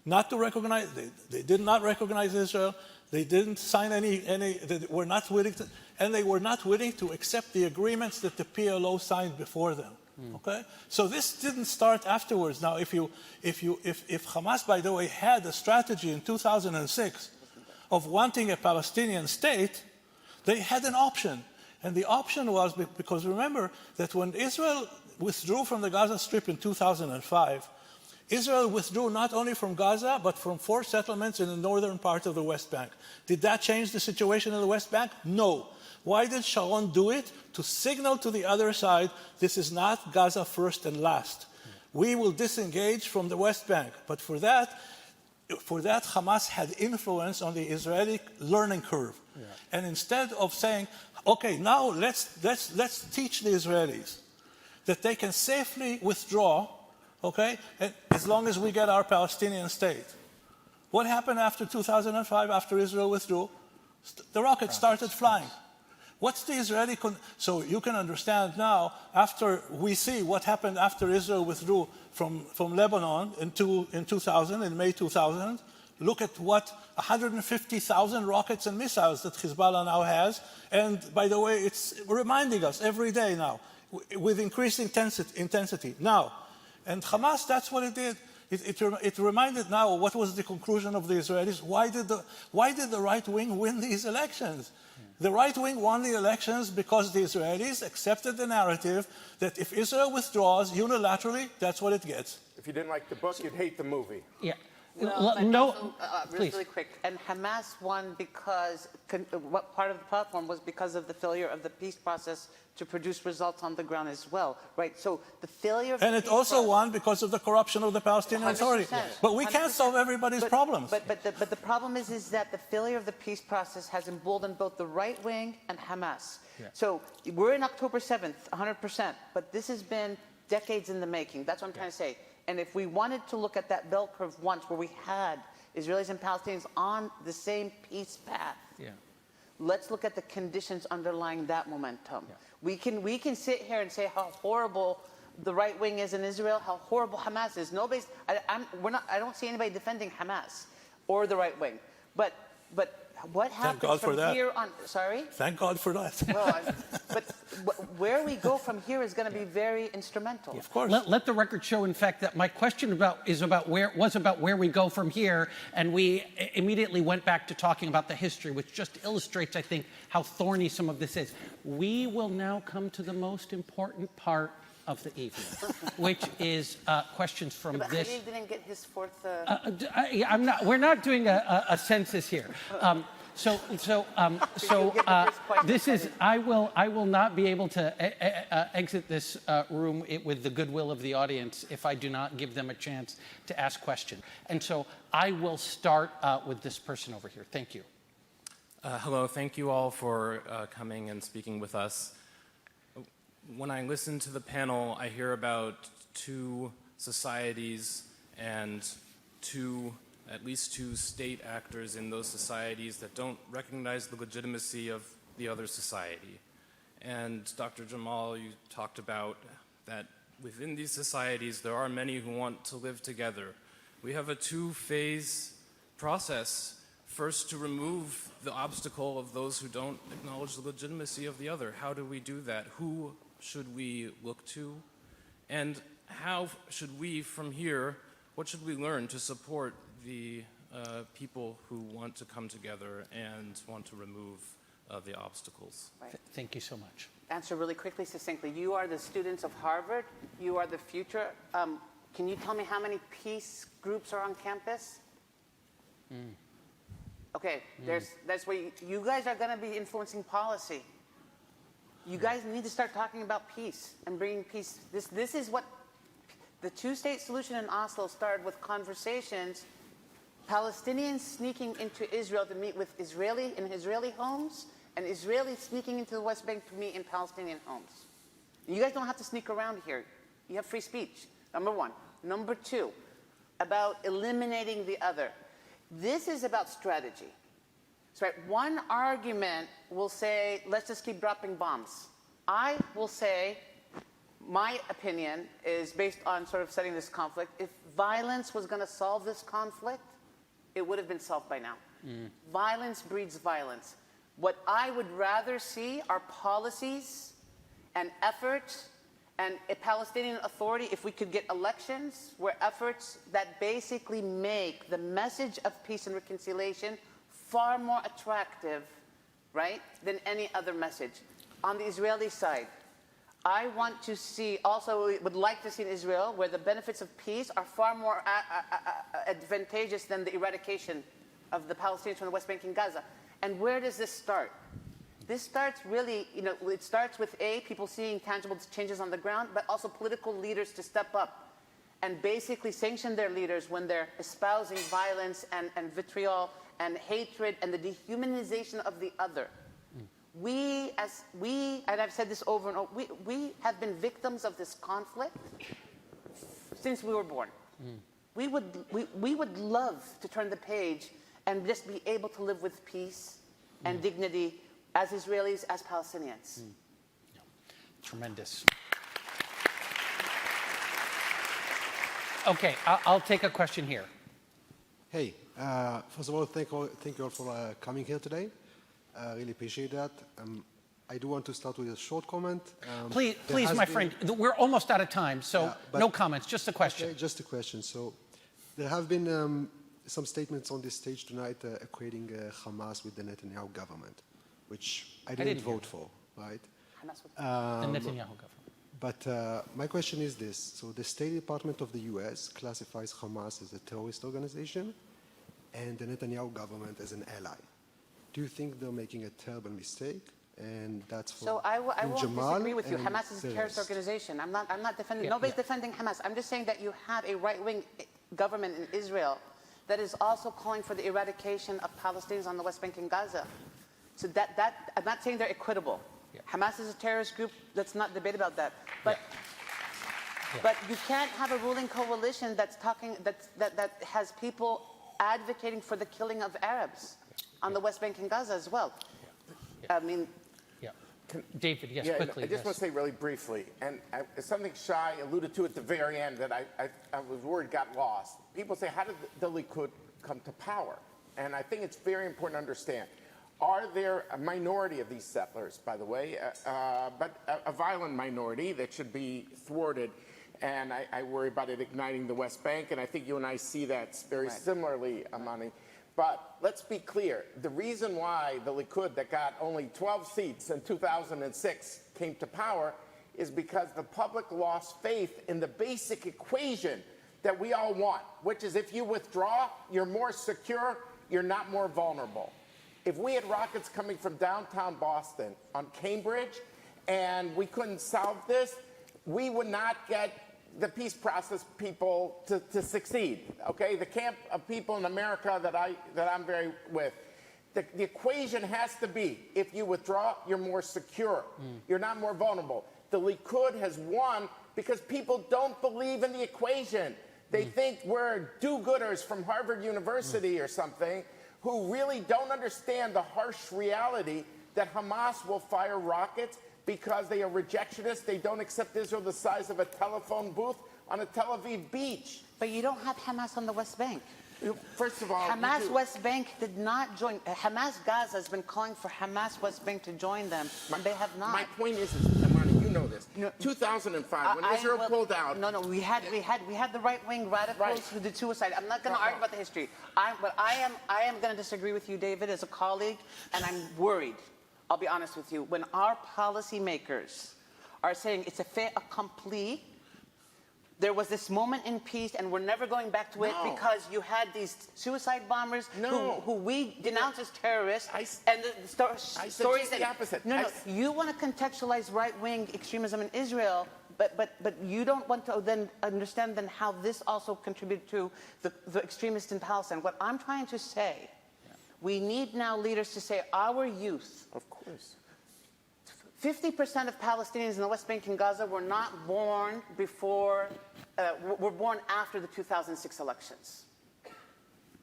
Not to recognize, they did not recognize Israel. They didn't sign they were not willing to, and they were not willing to accept the agreements that the PLO signed before them. Okay, so this didn't start afterwards. Now, if Hamas, by the way, had a strategy in 2006 of wanting a Palestinian state, they had an option, and the option was because remember that when Israel withdrew from the Gaza Strip in 2005, Israel withdrew not only from Gaza but from 4 settlements in the northern part of the West Bank. Did that change the situation in the West Bank? No. Why did Sharon do it? To signal to the other side, this is not Gaza first and last. We will disengage from the West Bank. But for that, Hamas had influence on the Israeli learning curve. Yeah. And instead of saying, okay, now let's teach the Israelis that they can safely withdraw, okay, as long as we get our Palestinian state. What happened after 2005, after Israel withdrew? The rockets started flying. What's the Israeli... So you can understand now, after we see what happened after Israel withdrew from Lebanon in 2000, in May 2000, look at what 150,000 rockets and missiles that Hezbollah now has. And by the way, it's reminding us every day now, with increased intensity. Now, and Hamas, that's what it did. It reminded now what was the conclusion of the Israelis. Why did the right wing win these elections? The right wing won the elections because the Israelis accepted the narrative that if Israel withdraws unilaterally, that's what it gets. If you didn't like the book, you'd hate the movie. Yeah. Well, no, also, please. really quick. And Hamas won because what part of the platform was because of the failure of the peace process to produce results on the ground as well, right? So the failure of and the it peace also process, won because of the corruption of the Palestinian Authority. But we can't solve everybody's problems. But the problem is that the failure of the peace process has emboldened both the right wing and Hamas. Yeah. So we're in October 7th, 100%, but this has been decades in the making. That's what I'm trying to say. And if we wanted to look at that bell curve once where we had Israelis and Palestinians on the same peace path, let's look at the conditions underlying that momentum. Yeah. We can sit here and say how horrible the right wing is in Israel, how horrible Hamas is. Nobody's, I don't see anybody defending Hamas or the right wing. But what happens from here on? Sorry? Thank God for that. Well, but where we go from here is going to be very instrumental. Of course. Let the record show, in fact, that my question was about where we go from here, and we immediately went back to talking about the history, which just illustrates, I think, how thorny some of this is. We will now come to the most important part of the evening, which is questions from but this. Khalid didn't get his fourth. We're not doing a census here. This is. I will not be able to exit this room with the goodwill of the audience if I do not give them a chance to ask questions. And so I will start with this person over here. Thank you. Hello. Thank you all for coming and speaking with us. When I listen to the panel, I hear about 2 societies and at least two state actors in those societies that don't recognize the legitimacy of the other society. And Dr. Jamal, you talked about that within these societies, there are many who want to live together. We have a 2-phase process. First, to remove the obstacle of those who don't acknowledge the legitimacy of the other. How do we do that? Who should we look to? And how should we, from here, what should we learn to support the people who want to come together and want to remove the obstacles? Right. Thank you so much. Answer really quickly, succinctly. You are the students of Harvard. You are the future. Can you tell me how many peace groups are on campus? Okay, that's where you guys are going to be influencing policy. You guys need to start talking about peace and bringing peace. This is what the 2-state solution in Oslo started with conversations. Palestinians sneaking into Israel to meet with in Israeli homes, and Israelis sneaking into the West Bank to meet in Palestinian homes. You guys don't have to sneak around here. You have free speech, number 1. Number 2, about eliminating the other. This is about strategy. So, right, one argument will say, let's just keep dropping bombs. I will say, my opinion is based on sort of setting this conflict. If violence was going to solve this conflict, it would have been solved by now. Violence breeds violence. What I would rather see are policies and efforts And a Palestinian Authority, if we could get elections where efforts that basically make the message of peace and reconciliation far more attractive, right, than any other message. On the Israeli side, I want to see, also would like to see in Israel where the benefits of peace are far more advantageous than the eradication of the Palestinians from the West Bank and Gaza. And where does this start? This starts really, it starts with people seeing tangible changes on the ground, but also political leaders to step up and basically sanction their leaders when they're espousing violence and vitriol and hatred and the dehumanization of the other. We, and I've said this over and over, we have been victims of this conflict since we were born. We would love to turn the page and just be able to live with peace and dignity as Israelis, as Palestinians. Yeah. Tremendous. Okay, I'll take a question here. Hey, first of all, thank you all for coming here today. Really appreciate that. I do want to start with a short comment. Please, my friend, we're almost out of time, so no comments, just a question. Okay, just a question. So there have been some statements on this stage tonight equating Hamas with the Netanyahu government, which I didn't vote for, right? The Netanyahu government. But my question is this. So the State Department of the US classifies Hamas as a terrorist organization and the Netanyahu government as an ally. Do you think they're making a terrible mistake? And that's for So I won't Jamal disagree with you. and Hamas is a terrorist rest. organization. I'm not defending, nobody's defending Hamas. I'm just saying that you have a right-wing government in Israel that is also calling for the eradication of Palestinians on the West Bank and Gaza. So I'm not saying they're equitable. Yeah. Hamas is a terrorist group. Let's not debate about that. But but you can't have a ruling coalition that has people advocating for the killing of Arabs on the West Bank and Gaza as well. I mean, David, yes, Yeah, quickly. I just want to say really briefly, and something Shai alluded to at the very end that I was worried got lost. People say, how did the Likud come to power? And I think it's very important to understand. Are there a minority of these settlers, by the way, but a violent minority that should be thwarted? And I worry about it igniting the West Bank, and I think you and I see that very similarly, Amani. But let's be clear. The reason why the Likud, that got only 12 seats in 2006, came to power is because the public lost faith in the basic equation that we all want, which is if you withdraw, you're more secure, you're not more vulnerable. If we had rockets coming from downtown Boston on Cambridge and we couldn't solve this, we would not get the peace process people to succeed, okay? The camp of people in America that I'm very with. The equation has to be, if you withdraw, you're more secure. You're not more vulnerable. The Likud has won because people don't believe in the equation. They think we're do-gooders from Harvard University or something who really don't understand the harsh reality that Hamas will fire rockets because they are rejectionists. They don't accept Israel the size of a telephone booth on a Tel Aviv beach. but you don't have Hamas on the West Bank. First of all, Hamas West Bank did not join. Hamas Gaza has been calling for Hamas West Bank to join them, and they have not. My point is, Amani, you know this. 2005, when Israel pulled out. No, we had the right-wing radicals who did suicide. I'm not going to argue about the history. But I am going to disagree with you, David, as a colleague, and I'm worried. I'll be honest with you. When our policymakers are saying it's a fait accompli, there was this moment in peace, and we're never going back to it because you had these suicide bombers who we denounce as terrorists. And the stories the opposite. No, you want to contextualize right-wing extremism in Israel, but you don't want to then understand then how this also contributed to the extremists in Palestine. What I'm trying to say, we need now leaders to say our youth. Of course. 50% of Palestinians in the West Bank and Gaza were not born before, were born after the 2006 elections.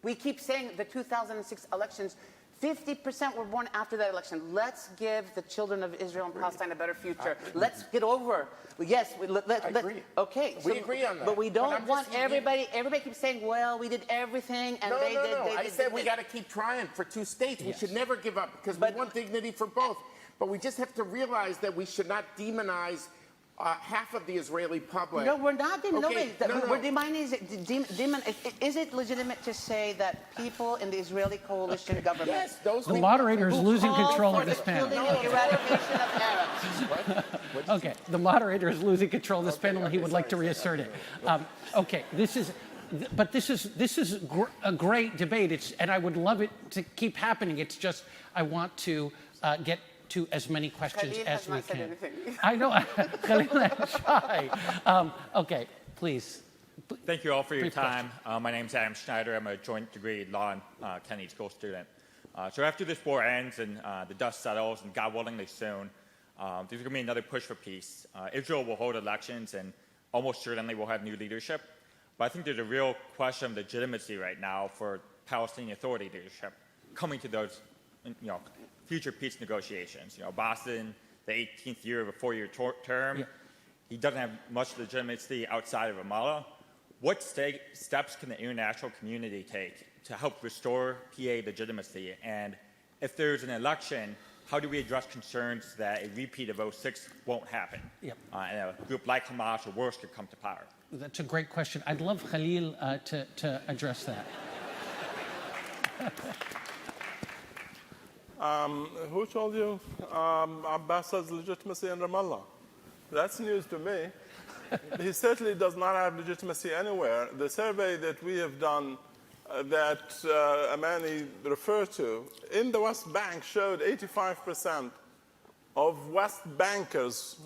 We keep saying the 2006 elections, 50% were born after that election. Let's give the children of Israel and Palestine a better future. Let's get over. Yes, I agree. Okay. We agree on that. But we don't want everybody keeps saying, well, we did everything and they did. I said we got to keep trying for two states. We should never give up because we want dignity for both. But we just have to realize that we should not demonize half of the Israeli public. No, we're not. Okay, We're demanding. Is it legitimate to say that people in the Israeli coalition government? Yes, those The people. moderator is losing call control for of this the panel. killing and eradication of Arabs. Okay, the moderator is losing control of this panel, and he would like to reassert it. Okay, this is a great debate, and I would love it to keep happening. It's just I want to get to as many questions Khalil as has we not said can. anything. I know, Khalil is shy. Okay, please. Thank you all for your Brief time. My name is Adam Schneider. I'm a joint degree law and Kennedy School student. So after this war ends and the dust settles, and God willingly soon, there's going to be another push for peace. Israel will hold elections, and almost certainly we'll have new leadership. But I think there's a real question of legitimacy right now for Palestinian Authority leadership coming to those, future peace negotiations. Boston, the 18th year of a 4-year term, Yeah. he doesn't have much legitimacy outside of Ramallah. What steps can the international community take to help restore PA legitimacy? And if there's an election, how do we address concerns that a repeat of 06 won't happen? Yep. And a group like Hamas or worse could come to power? That's a great question. I'd love Khalil to address that. Who told you Abbas has legitimacy in Ramallah? That's news to me. He certainly does not have legitimacy anywhere. The survey that we have done that Amani referred to in the West Bank showed 85% of West Bankers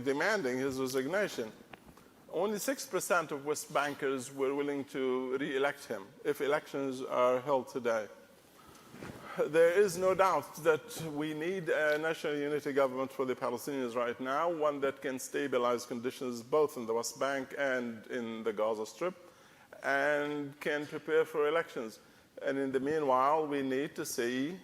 demanding his resignation. Only 6% of West Bankers were willing to re-elect him if elections are held today. There is no doubt that we need a national unity government for the Palestinians right now, one that can stabilize conditions both in the West Bank and in the Gaza Strip, and can prepare for elections. And in the meanwhile, we need to see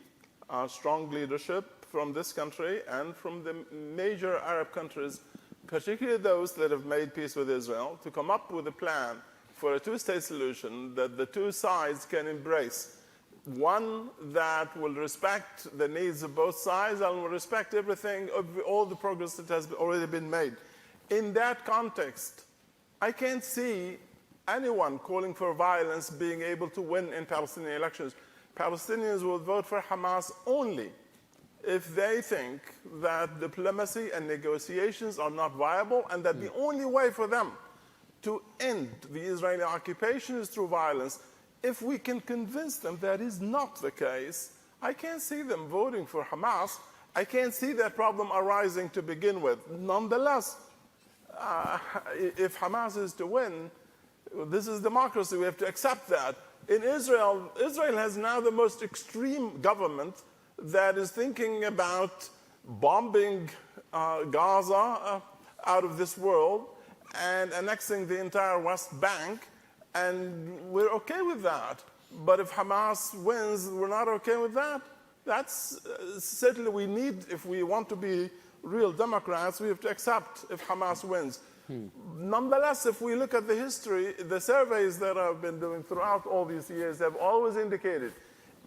strong leadership from this country and from the major Arab countries, particularly those that have made peace with Israel, to come up with a plan for a two-state solution that the two sides can embrace. One that will respect the needs of both sides and will respect everything, all the progress that has already been made. In that context, I can't see anyone calling for violence being able to win in Palestinian elections. Palestinians will vote for Hamas only if they think that diplomacy and negotiations are not viable and that the only way for them to end the Israeli occupation is through violence. If we can convince them that is not the case, I can't see them voting for Hamas. I can't see that problem arising to begin with. Nonetheless, if Hamas is to win, this is democracy. We have to accept that. In Israel, Israel has now the most extreme government that is thinking about bombing Gaza out of this world and annexing the entire West Bank. And we're okay with that. But if Hamas wins, we're not okay with that. That's certainly we need, if we want to be real Democrats, we have to accept if Hamas wins. Nonetheless, if we look at the history, the surveys that I've been doing throughout all these years have always indicated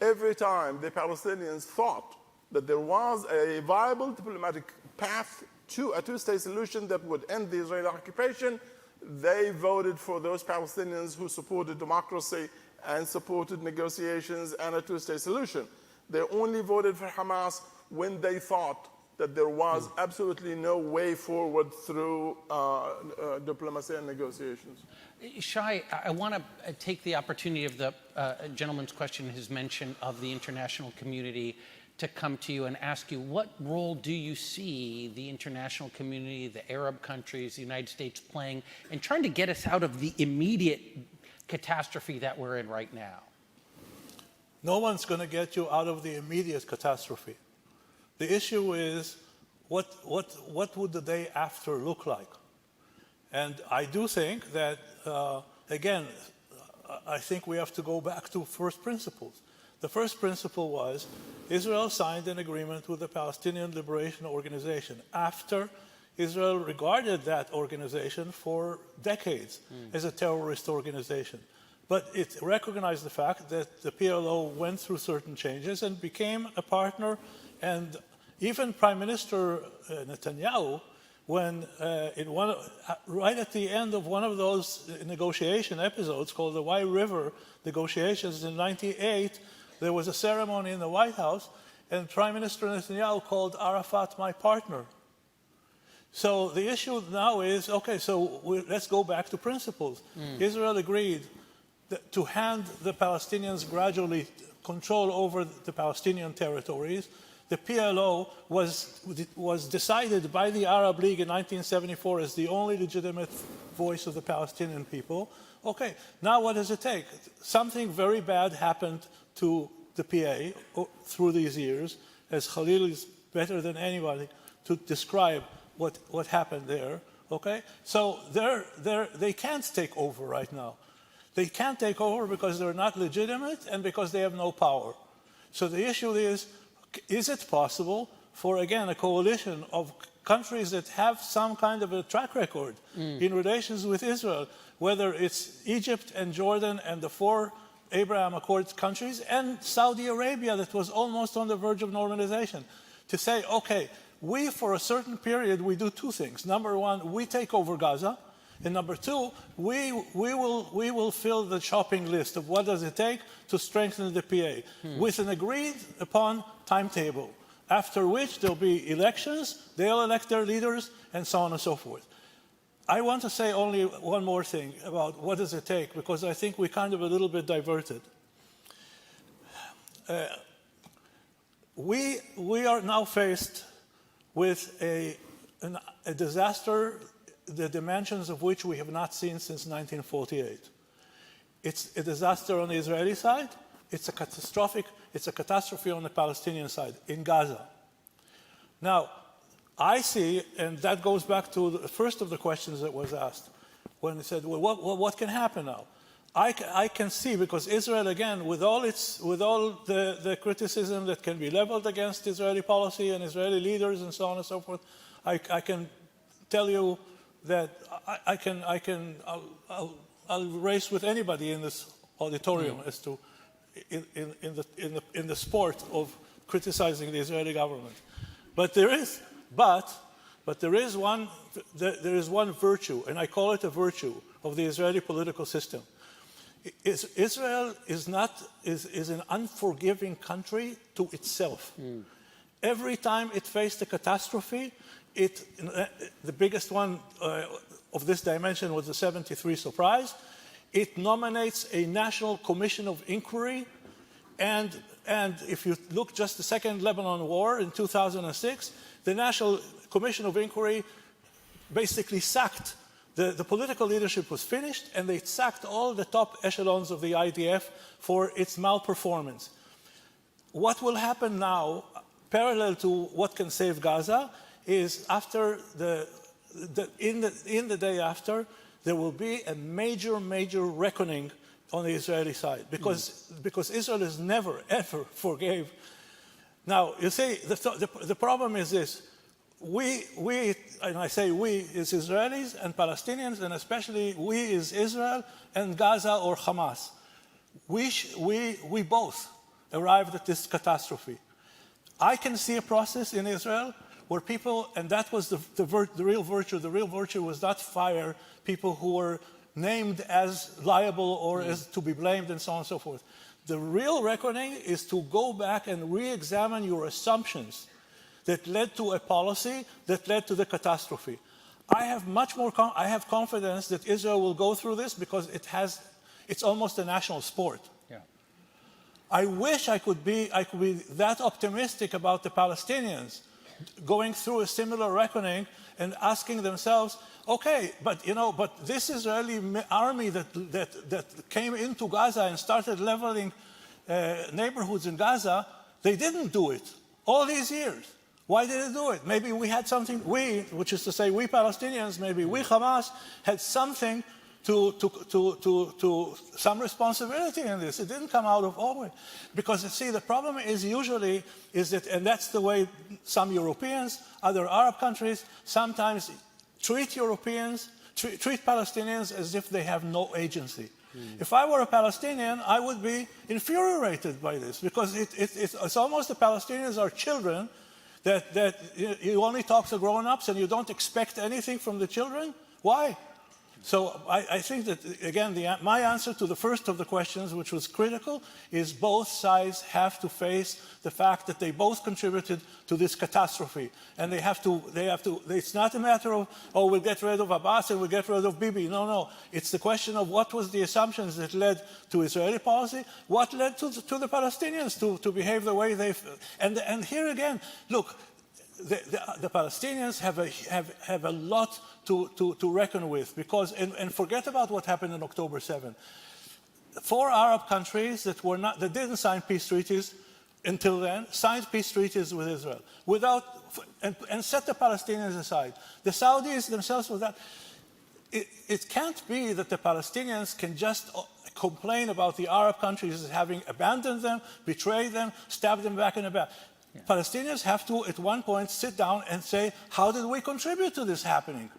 every time the Palestinians thought that there was a viable diplomatic path to a two-state solution that would end the Israeli occupation, they voted for those Palestinians who supported democracy and supported negotiations and a two-state solution. They only voted for Hamas when they thought that there was absolutely no way forward through diplomacy and negotiations. Shai, I want to take the opportunity of the gentleman's question, his mention of the international community, to come to you and ask you, what role do you see the international community, the Arab countries, the United States playing in trying to get us out of the immediate catastrophe that we're in right now? No one's going to get you out of the immediate catastrophe. The issue is, what would the day after look like? And I do think that, again, I think we have to go back to first principles. The first principle was Israel signed an agreement with the Palestinian Liberation Organization after Israel regarded that organization for decades as a terrorist organization. But it recognized the fact that the PLO went through certain changes and became a partner, and even Prime Minister Netanyahu when right at the end of one of those negotiation episodes called the Wye River negotiations in '98, there was a ceremony in the White House, and Prime Minister Netanyahu called Arafat my partner. So the issue now is, okay, so let's go back to principles. Israel agreed to hand the Palestinians gradually control over the Palestinian territories. The PLO was decided by the Arab League in 1974 as the only legitimate voice of the Palestinian people. Okay, now what does it take? Something very bad happened to the PA through these years, as Khalil is better than anybody to describe what happened there. Okay, so they can't take over right now. They can't take over because they're not legitimate and because they have no power. So the issue is it possible for, again, a coalition of countries that have some kind of a track record in relations with Israel, whether it's Egypt and Jordan and the 4 Abraham Accords countries and Saudi Arabia that was almost on the verge of normalization, to say, okay, we, for a certain period, we do 2 things. Number 1, we take over Gaza. And number 2, we will fill the shopping list of what does it take to strengthen the PA with an agreed upon timetable, after which there'll be elections, they'll elect their leaders, and so on and so forth. I want to say only one more thing about what does it take, because I think we kind of a little bit diverted. We are now faced with a disaster, the dimensions of which we have not seen since 1948. It's a disaster on the Israeli side. It's a catastrophe on the Palestinian side, in Gaza. Now, I see, and that goes back to the first of the questions that was asked, when they said, well, what can happen now? I can see, because Israel, again, with all the criticism that can be leveled against Israeli policy and Israeli leaders and so on and so forth, I can tell you that I'll race with anybody in this auditorium as to in the sport of criticizing the Israeli government. But there is one virtue, and I call it a virtue of the Israeli political system. Israel is an unforgiving country to itself. Every time it faced a catastrophe, the biggest one of this dimension was the 73 surprise. It nominates a national commission of inquiry, and if you look just the Second Lebanon War in 2006, the National Commission of Inquiry basically sacked. The political leadership was finished, and they sacked all the top echelons of the IDF for its malperformance. What will happen now, parallel to what can save Gaza, is after in the day after, there will be a major reckoning on the Israeli side, because Israel has never, ever forgave. Now, you see, the problem is this. We, and I say we, is Israelis and Palestinians, and especially we is Israel and Gaza or Hamas. We both arrived at this catastrophe. I can see a process in Israel where people, and that was the real virtue. The real virtue was not fire people who were named as liable or as to be blamed and so on and so forth. The real reckoning is to go back and re-examine your assumptions that led to a policy that led to the catastrophe. I have confidence that Israel will go through this because it's almost a national sport. Yeah. I wish I could be that optimistic about the Palestinians going through a similar reckoning and asking themselves, okay, but this Israeli army that came into Gaza and started leveling neighborhoods in Gaza, they didn't do it all these years. Why did they do it? Maybe we had something, which is to say we Palestinians, maybe we Hamas, had something to some responsibility in this. It didn't come out of nowhere. Because, you see, the problem is usually that, and that's the way some Europeans, other Arab countries, sometimes treat Palestinians as if they have no agency. If I were a Palestinian, I would be infuriated by this, because it's almost the Palestinians are children That you only talk to grown-ups and you don't expect anything from the children? Why? So I think that, again, my answer to the first of the questions, which was critical, is both sides have to face the fact that they both contributed to this catastrophe. And they have to, it's not a matter of, oh, we'll get rid of Abbas and we'll get rid of Bibi. No. It's the question of what was the assumptions that led to Israeli policy, what led to the Palestinians to behave the way they, and here again, look, the Palestinians have a lot to reckon with, because, and forget about what happened on October 7. 4 Arab countries that didn't sign peace treaties until then signed peace treaties with Israel and set the Palestinians aside. The Saudis themselves were that. It can't be that the Palestinians can just complain about the Arab countries as having abandoned them, betrayed them, stabbed them back in the back. Yeah. Palestinians have to, at one point, sit down and say, how did we contribute to this happening?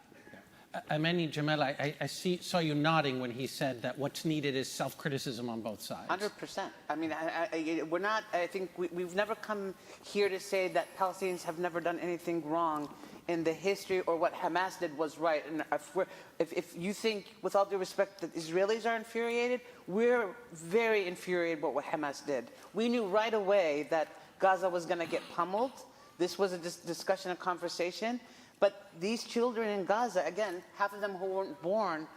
Ameni Jamel, I saw you nodding when he said that what's needed is self-criticism on both sides. 100%. I mean, we're not, I think we've never come here to say that Palestinians have never done anything wrong in the history, or what Hamas did was right. And if you think, with all due respect, that Israelis are infuriated, we're very infuriated by what Hamas did. We knew right away that Gaza was going to get pummeled. This was a discussion, a conversation. But these children in Gaza, again, half of them who weren't born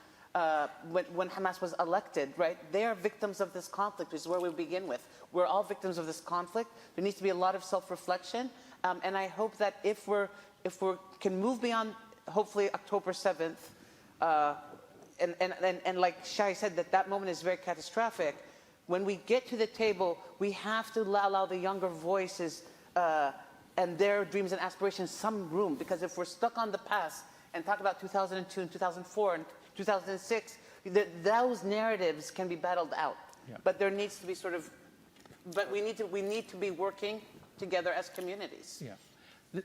when Hamas was elected, right? They are victims of this conflict, which is where we begin with. We're all victims of this conflict. There needs to be a lot of self-reflection. And I hope that if we can move beyond, hopefully, October 7th, and like Shai said, that moment is very catastrophic. When we get to the table, we have to allow the younger voices and their dreams and aspirations some room. Because if we're stuck on the past and talk about 2002 and 2004 and 2006, those narratives can be battled out. Yeah. But there needs to be but we need to be working together as communities. Yeah.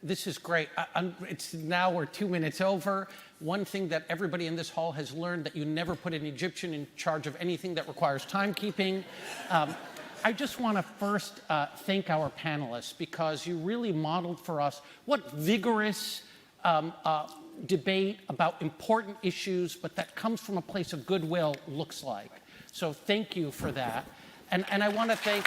This is great. It's now we're 2 minutes over. One thing that everybody in this hall has learned, that you never put an Egyptian in charge of anything that requires timekeeping. I just want to first thank our panelists, because you really modeled for us what vigorous debate about important issues, but that comes from a place of goodwill, looks like. So thank you for that. And I want to thank...